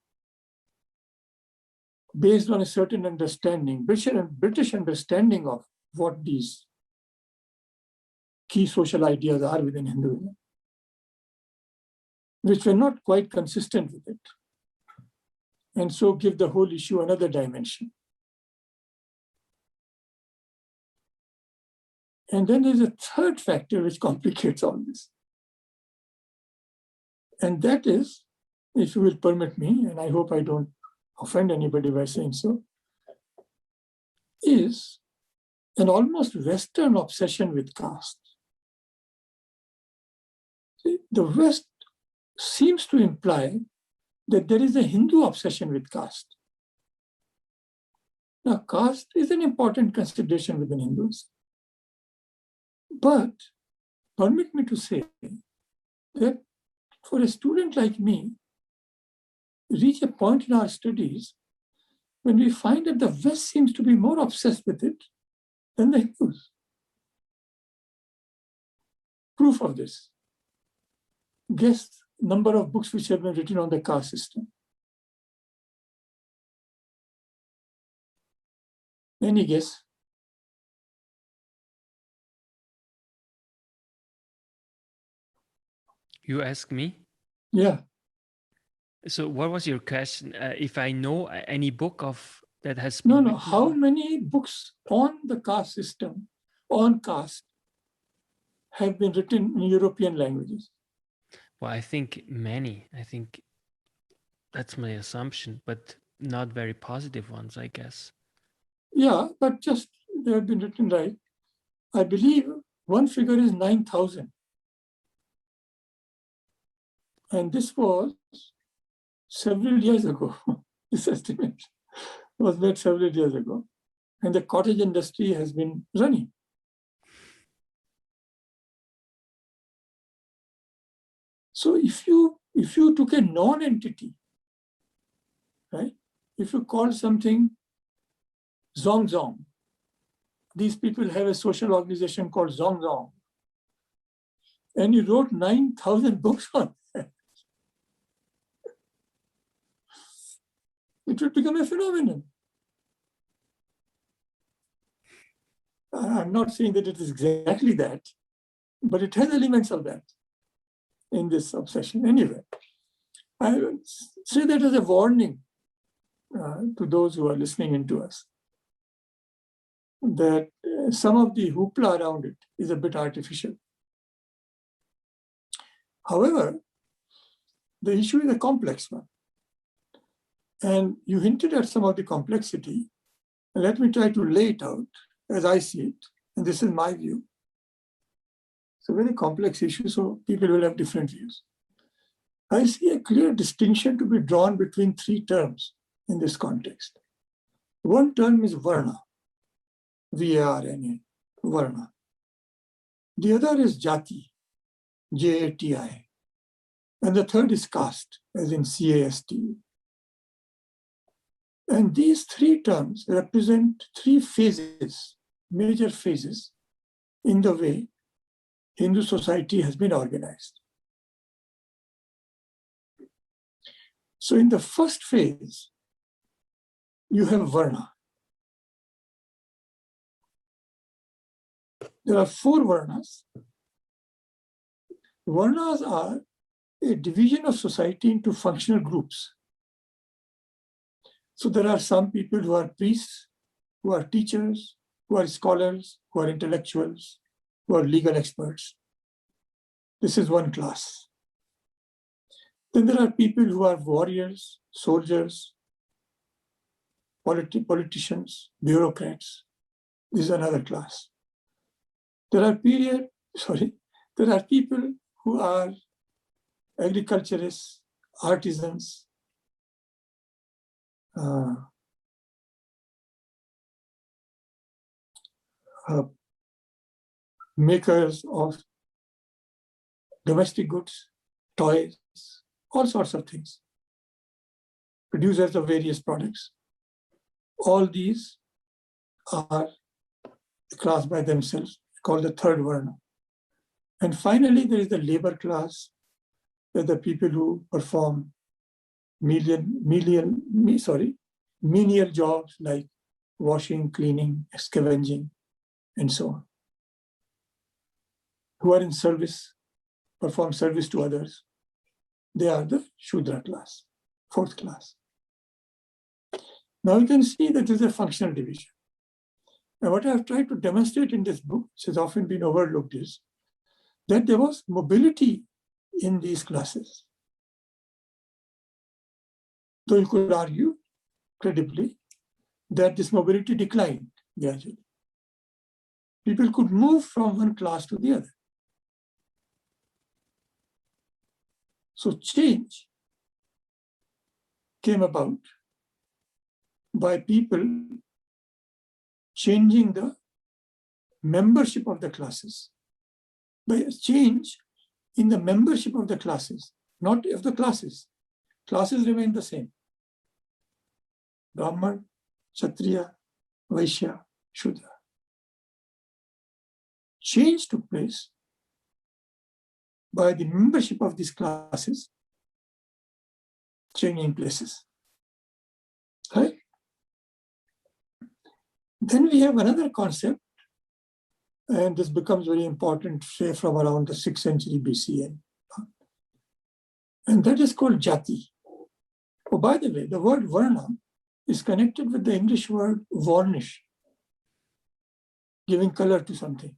based on a certain understanding, British understanding of what these key social ideas are within Hinduism, which were not quite consistent with it, and so give the whole issue another dimension. And then there's a third factor which complicates all this. And that is, if you will permit me, and I hope I don't offend anybody by saying so, is an almost Western obsession with caste. See, the West seems to imply that there is a Hindu obsession with caste. Now, caste is an important consideration within Hindus. But permit me to say that for a student like me, reach a point in our studies when we find that the West seems to be more obsessed with it than the Hindus. Proof of this. Guess number of books which have been written on the caste system. Any guess? You ask me? Yeah. So what was your question? If I know any book of that has No, been no. written? How many books on the caste system, on caste, have been written in European languages? Well, I think many. I think that's my assumption, but not very positive ones, I guess. Yeah, but just they have been written right. I believe one figure is 9,000. And this was several years ago. This estimate was made several years ago. And the cottage industry has been running. So if you took a non-entity, right? If you call something Zong Zong, these people have a social organization called Zong Zong, and you wrote 9,000 books on that, it would become a phenomenon. I'm not saying that it is exactly that, but it has elements of that in this obsession. Anyway, I would say that as a warning to those who are listening in to us, that some of the hoopla around it is a bit artificial. However, the issue is a complex one. And you hinted at some of the complexity. Let me try to lay it out as I see it. And this is my view. It's a very complex issue, so people will have different views. I see a clear distinction to be drawn between three terms in this context. One term is Varna, V-A-R-N-A, Varna. The other is Jati, J-A-T-I. And the third is caste, as in C-A-S-T. And these three terms represent three phases, major phases, in the way Hindu society has been organized. So in the first phase, you have Varna. There are 4 Varnas. Varnas are a division of society into functional groups. So there are some people who are priests, who are teachers, who are scholars, who are intellectuals, who are legal experts. This is one class. Then there are people who are warriors, soldiers, politicians, bureaucrats. This is another class. There are people who are agriculturists, artisans, makers of domestic goods, toys, all sorts of things, producers of various products. All these are a class by themselves, called the third Varna. And finally, there is the labor class, where the people who perform menial jobs like washing, cleaning, scavenging, and so on, who are in service, perform service to others. They are the Shudra class, 4th class. Now you can see that there is a functional division. And what I have tried to demonstrate in this book, which has often been overlooked, is that there was mobility in these classes. Though you could argue credibly that this mobility declined gradually. People could move from one class to the other. So change came about by people changing the membership of the classes, by a change in the membership of the classes, not of the classes. Classes remain the same. Brahman, Kshatriya, Vaishya, Shudra. Change took place by the membership of these classes changing places. Right? Then we have another concept, and this becomes very important, say, from around the 6th century BC. And that is called jati. Oh, by the way, the word varna is connected with the English word varnish, giving color to something.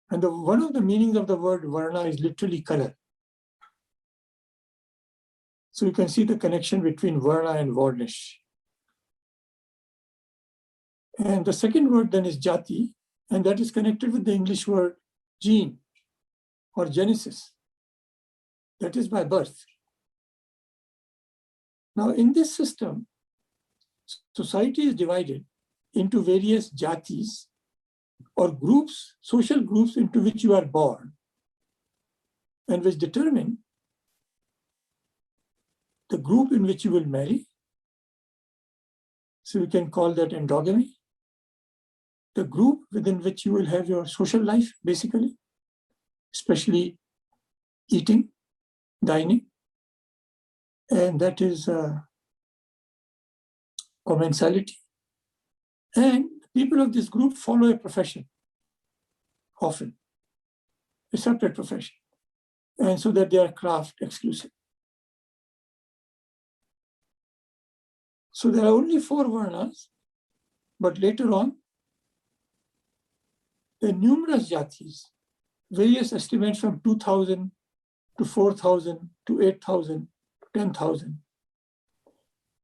And one of the meanings of the word varna is literally color. So you can see the connection between varna and varnish. And the second word then is jati, and that is connected with the English word gene or genesis. That is by birth. Now, in this system, society is divided into various jatis or groups, social groups into which you are born, and which determine the group in which you will marry. So we can call that endogamy. The group within which you will have your social life, basically, especially eating, dining, and that is commensality. And people of this group follow a profession, often, a separate profession, and so that they are craft exclusive. So there are only 4 varnas, but later on, there are numerous jatis, various estimates from 2,000 to 4,000 to 8,000 to 10,000.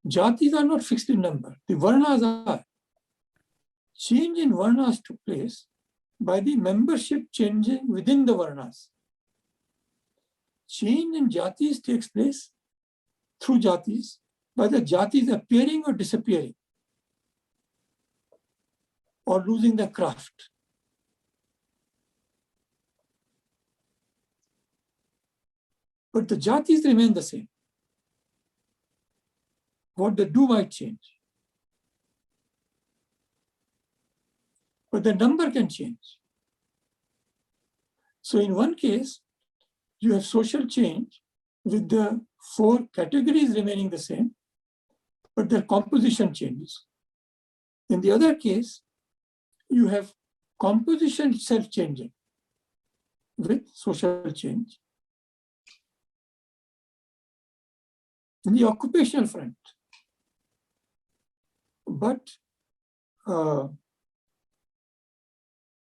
Jatis are not fixed in number. The varnas are. Change in varnas took place by the membership changing within the varnas. Change in jatis takes place through jatis, by the jatis appearing or disappearing, or losing their craft. But the jatis remain the same. What they do might change. But the number can change. So in one case, you have social change with the 4 categories remaining the same, but their composition changes. In the other case, you have composition itself changing with social change. In the occupational front, but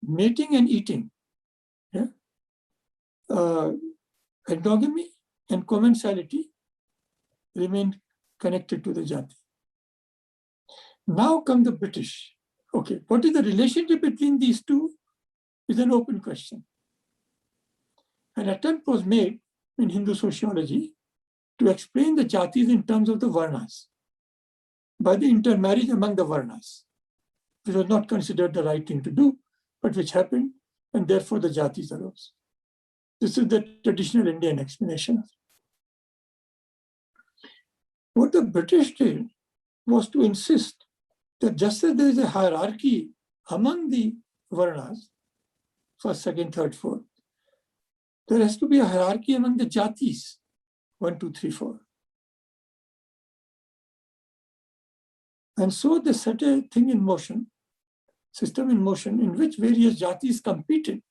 mating and eating, yeah, endogamy and commensality remain connected to the jati. Now come the British. Okay, what is the relationship between these two is an open question. An attempt was made in Hindu sociology to explain the jatis in terms of the varnas by the intermarriage among the varnas, which was not considered the right thing to do, but which happened, and therefore the jatis arose. This is the traditional Indian explanation. What the British did was to insist that just as there is a hierarchy among the varnas, first, second, third, fourth, there has to be a hierarchy among the jatis, 1, 2, 3, 4. And so they set a thing in motion, system in motion, in which various jatis competed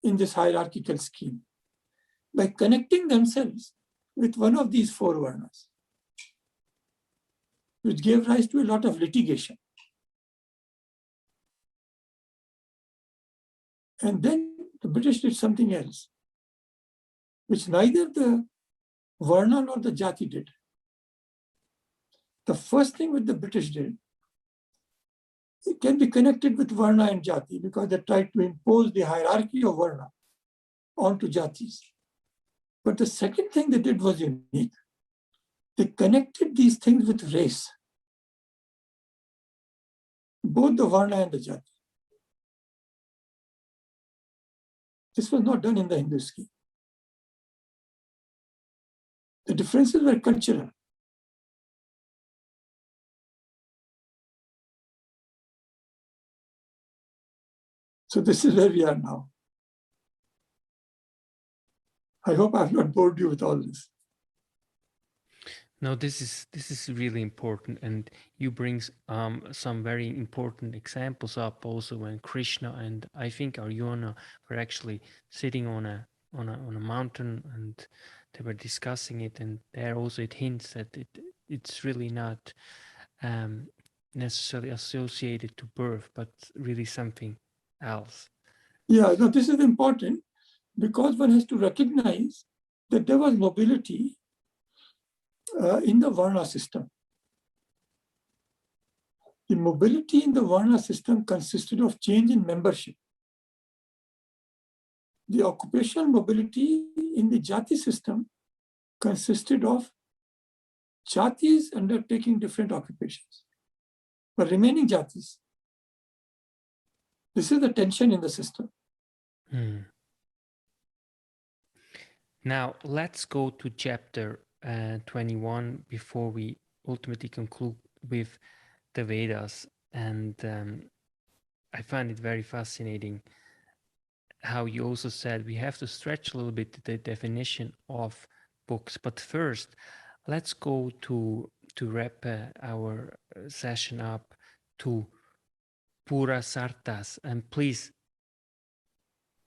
in this hierarchical scheme by connecting themselves with one of these 4 varnas, which gave rise to a lot of litigation. And then the British did something else, which neither the varna nor the jati did. The first thing which the British did, it can be connected with varna and jati because they tried to impose the hierarchy of varna onto jatis. But the second thing they did was unique. They connected these things with race, both the varna and the jati. This was not done in the Hindu scheme. The differences were cultural. So this is where we are now. I hope I've not bored you with all this. No, this is really important, and you bring some very important examples up also when Krishna and I think Arjuna were actually sitting on a mountain and they were discussing it, and there also it hints that it's really not necessarily associated to birth, but really something else. Yeah, no, this is important because one has to recognize that there was mobility in the Varna system. The mobility in the Varna system consisted of change in membership. The occupational mobility in the Jati system consisted of Jatis undertaking different occupations, but remaining Jatis. This is the tension in the system. Now, let's go to chapter 21 before we ultimately conclude with the Vedas. And I find it very fascinating how you also said we have to stretch a little bit the definition of books. But first, let's go to wrap our session up to Pura Sartas. And please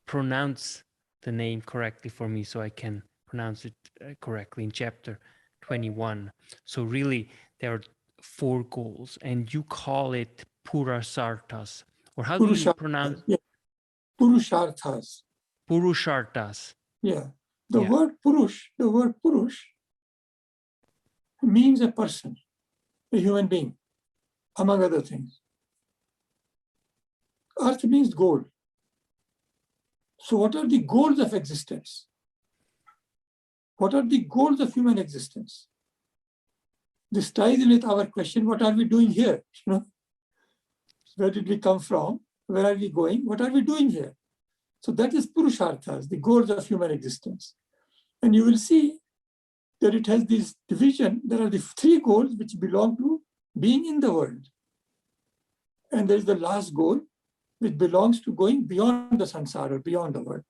pronounce the name correctly for me so I can pronounce it correctly in chapter 21. So really, there are 4 goals, and you call it Purusharthas. Or how do you pronounce? Yeah. Purusharthas. Purusharthas. Yeah. The word Purush means a person, a human being, among other things. Arth means goal. So what are the goals of existence? What are the goals of human existence? This ties in with our question, what are we doing here? You know, where did we come from? Where are we going? What are we doing here? So that is Purusharthas, the goals of human existence. And you will see that it has this division. There are the 3 goals which belong to being in the world. And there is the last goal, which belongs to going beyond the sansara, beyond the world.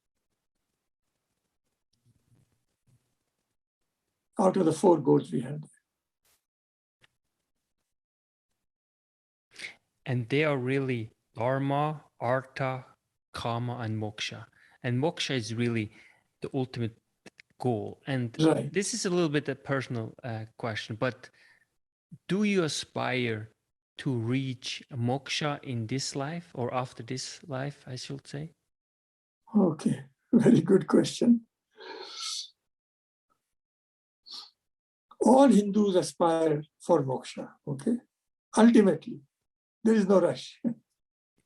out of the 4 goals we have. And they are really dharma, artha, kama, and moksha. And moksha is really the ultimate goal. And Right. this is a little bit a personal question, but do you aspire to reach moksha in this life or after this life, I should say? Okay, very good question. All Hindus aspire for moksha, okay? Ultimately, there is no rush.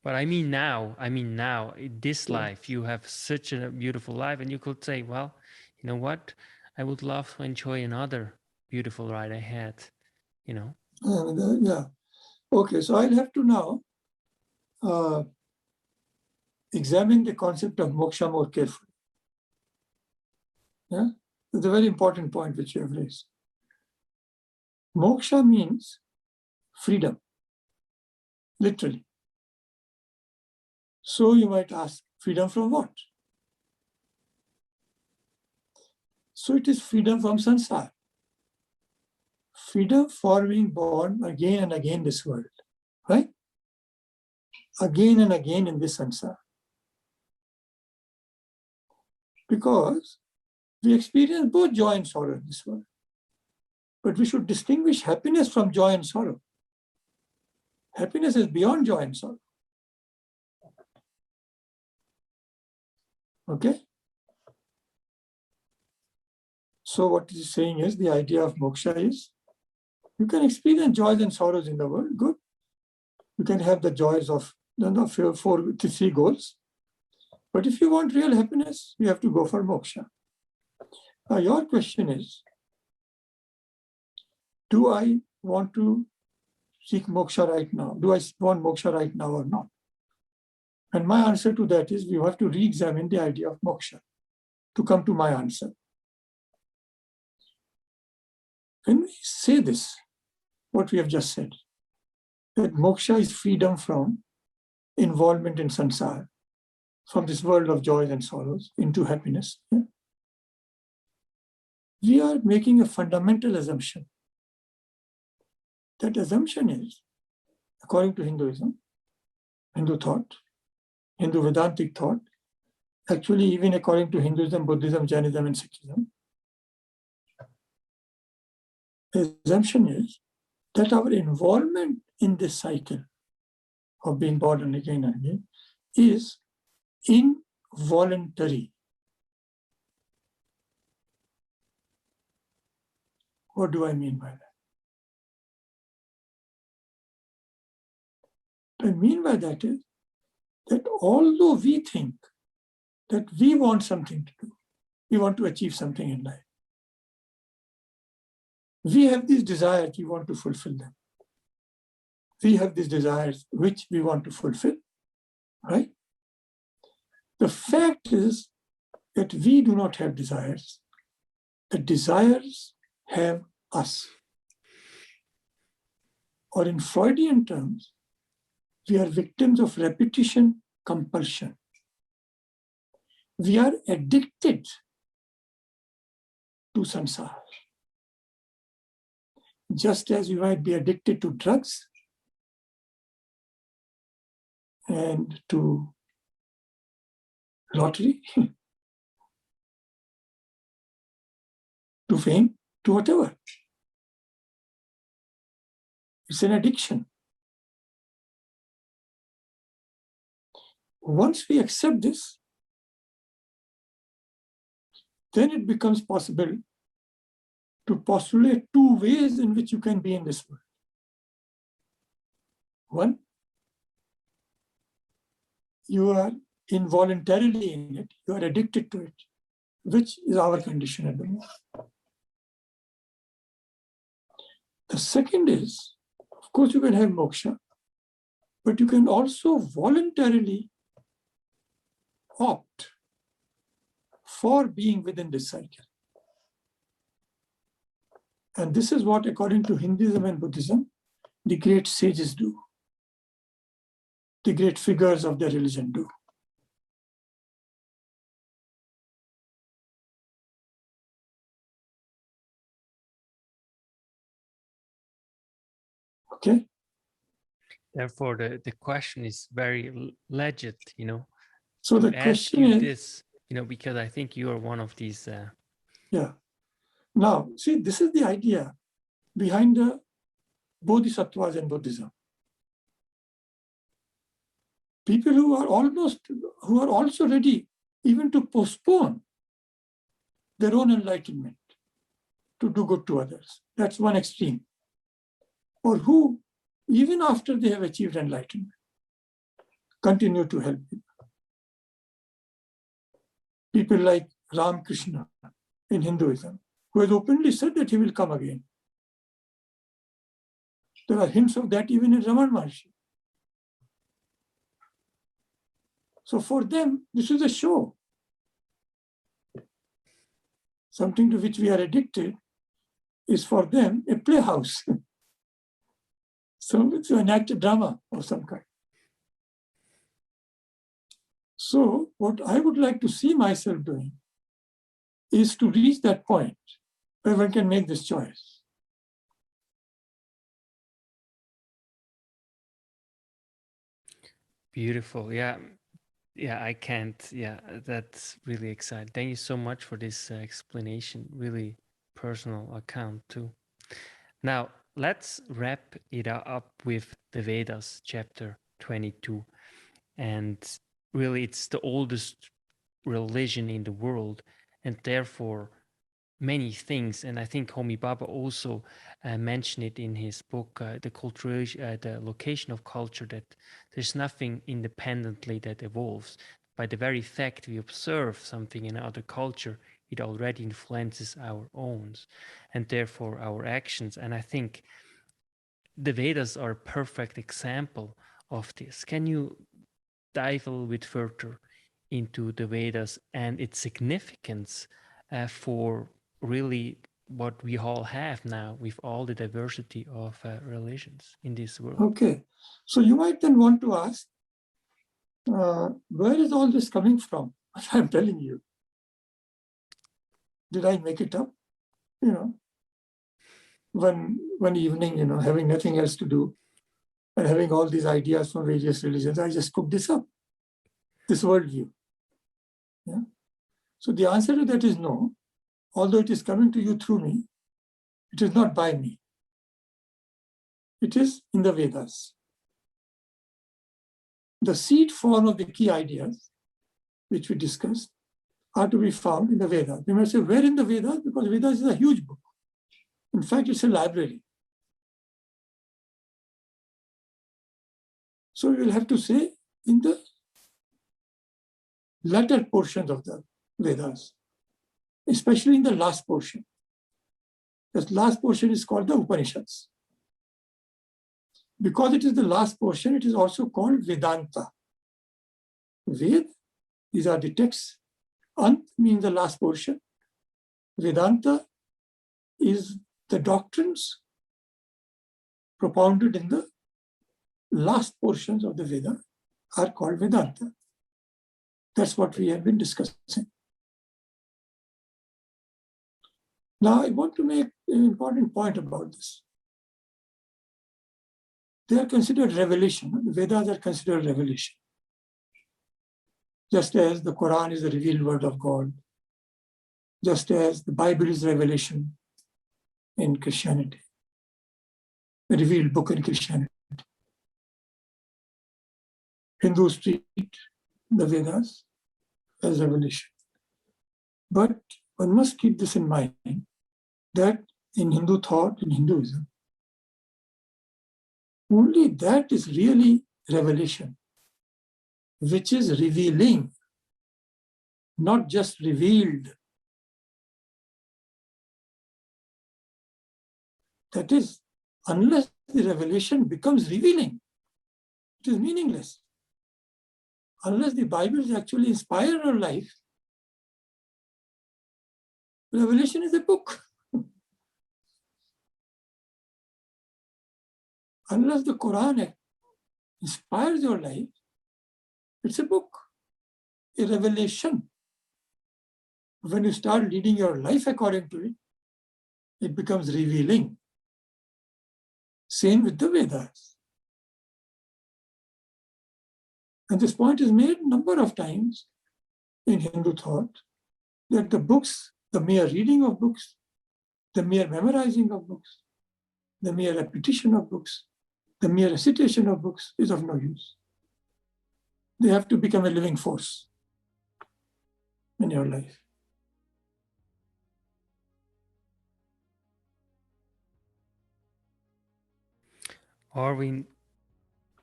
But I mean now, in this life, you have such a beautiful life, and you could say, well, you know what? I would love to enjoy another beautiful ride ahead, you know? Yeah. Okay, so I'll have to now examine the concept of moksha more carefully. Yeah, it's a very important point which you have raised. Moksha means freedom, literally. So you might ask, freedom from what? So it is freedom from sansar. Freedom for being born again and again in this world, right? Again and again in this sansar. Because we experience both joy and sorrow in this world. But we should distinguish happiness from joy and sorrow. Happiness is beyond joy and sorrow. Okay? So what he's saying is the idea of moksha is you can experience joys and sorrows in the world, good. You can have the joys of the 4 to 3 goals. But if you want real happiness, you have to go for moksha. Now your question is, do I want to seek moksha right now? Do I want moksha right now or not? And my answer to that is we have to re-examine the idea of moksha to come to my answer. When we say this, what we have just said, that moksha is freedom from involvement in sansar, from this world of joys and sorrows into happiness. Yeah? We are making a fundamental assumption. That assumption is, according to Hinduism, Hindu thought, Hindu Vedantic thought, actually even according to Hinduism, Buddhism, Jainism, and Sikhism, the assumption is that our involvement in this cycle of being born again and again is involuntary. What do I mean by that? What I mean by that is that although we think that we want something to do, we want to achieve something in life, we have these desires, we want to fulfill them. We have these desires which we want to fulfill, right? The fact is that we do not have desires. The desires have us. Or in Freudian terms, we are victims of repetition compulsion. We are addicted to sansar. Just as we might be addicted to drugs and to lottery, to fame, to whatever. It's an addiction. Once we accept this, then it becomes possible to postulate 2 ways in which you can be in this world. One, you are involuntarily in it, you are addicted to it, which is our condition at the moment. The second is, of course, you can have moksha, but you can also voluntarily opt for being within this cycle. And this is what, according to Hinduism and Buddhism, the great sages do. The great figures of their religion do. Okay. Therefore, the question is very legit, So to the ask question you is, this, because I think you are one of these. yeah. Now, see, this is the idea behind the bodhisattvas and Buddhism. People who are also ready even to postpone their own enlightenment to do good to others. That's one extreme. Or who, even after they have achieved enlightenment, continue to help people. People like Ram Krishna in Hinduism, who has openly said that he will come again. There are hints of that even in Ramana Maharshi. So for them, this is a show. Something to which we are addicted is for them a playhouse. So it's an acted drama of some kind. So what I would like to see myself doing is to reach that point where one can make this choice. Beautiful. Yeah. Yeah, I can't. Yeah, that's really exciting. Thank you so much for this explanation. Really personal account too. Now, let's wrap it up with the Vedas, chapter 22. And really, it's the oldest religion in the world, and therefore many things. And I think Homi Bhabha also mentioned it in his book, the location of culture, that there's nothing independently that evolves. By the very fact we observe something in other culture, it already influences our own, and therefore our actions. And I think the Vedas are a perfect example of this. Can you dive a little bit further into the Vedas and its significance for really what we all have now with all the diversity of religions in this world? Okay. So you might then want to ask, where is all this coming from? I'm telling you. Did I make it up? One evening, having nothing else to do and having all these ideas from various religions, I just cooked this up, this worldview. Yeah. So the answer to that is no. Although it is coming to you through me, it is not by me. It is in the Vedas. The seed form of the key ideas, which we discussed, are to be found in the Vedas. You may say, where in the Vedas? Because Vedas is a huge book. In fact, it's a library. So we will have to say in the latter portions of the Vedas, especially in the last portion. The last portion is called the Upanishads. Because it is the last portion, it is also called Vedanta. Ved, these are the texts. Ant means the last portion. Vedanta is the doctrines propounded in the last portions of the Veda are called Vedanta. That's what we have been discussing. Now, I want to make an important point about this. They are considered revelation. The Vedas are considered revelation. Just as the Quran is the revealed word of God, just as the Bible is revelation in Christianity, the revealed book in Christianity. Hindus treat the Vedas as revelation. But one must keep this in mind, that in Hindu thought, in Hinduism, only that is really revelation, which is revealing, not just revealed. That is, unless the revelation becomes revealing, it is meaningless. Unless the Bible actually inspires our life, Revelation is a book. Unless the Quran inspires your life, it's a book, a revelation. When you start leading your life according to it, it becomes revealing. Same with the Vedas. And this point is made a number of times in Hindu thought, that the books, the mere reading of books, the mere memorizing of books, the mere repetition of books, the mere recitation of books is of no use. They have to become a living force in your life. Arvind,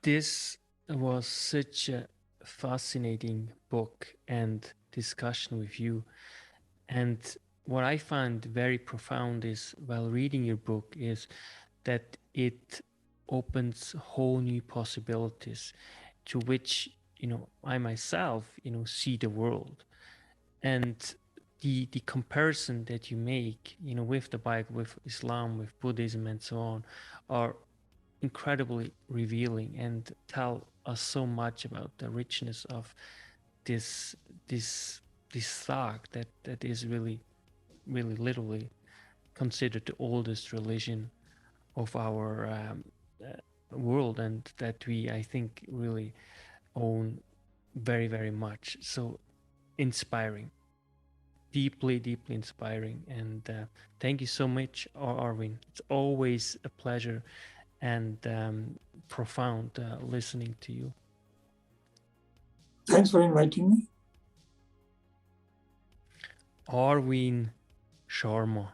this was such a fascinating book and discussion with you. And what I find very profound is, while reading your book, is that it opens whole new possibilities to which, I myself, see the world. And the comparison that you make, with the Bible, with Islam, with Buddhism, and so on, are incredibly revealing and tell us so much about the richness of this this thought that is really literally considered the oldest religion of our world, and that we, I think, really own very, very much. So inspiring, deeply inspiring. And thank you so much, Arvind. It's always a pleasure and profound listening to you. Thanks for inviting me. Arvind Sharma.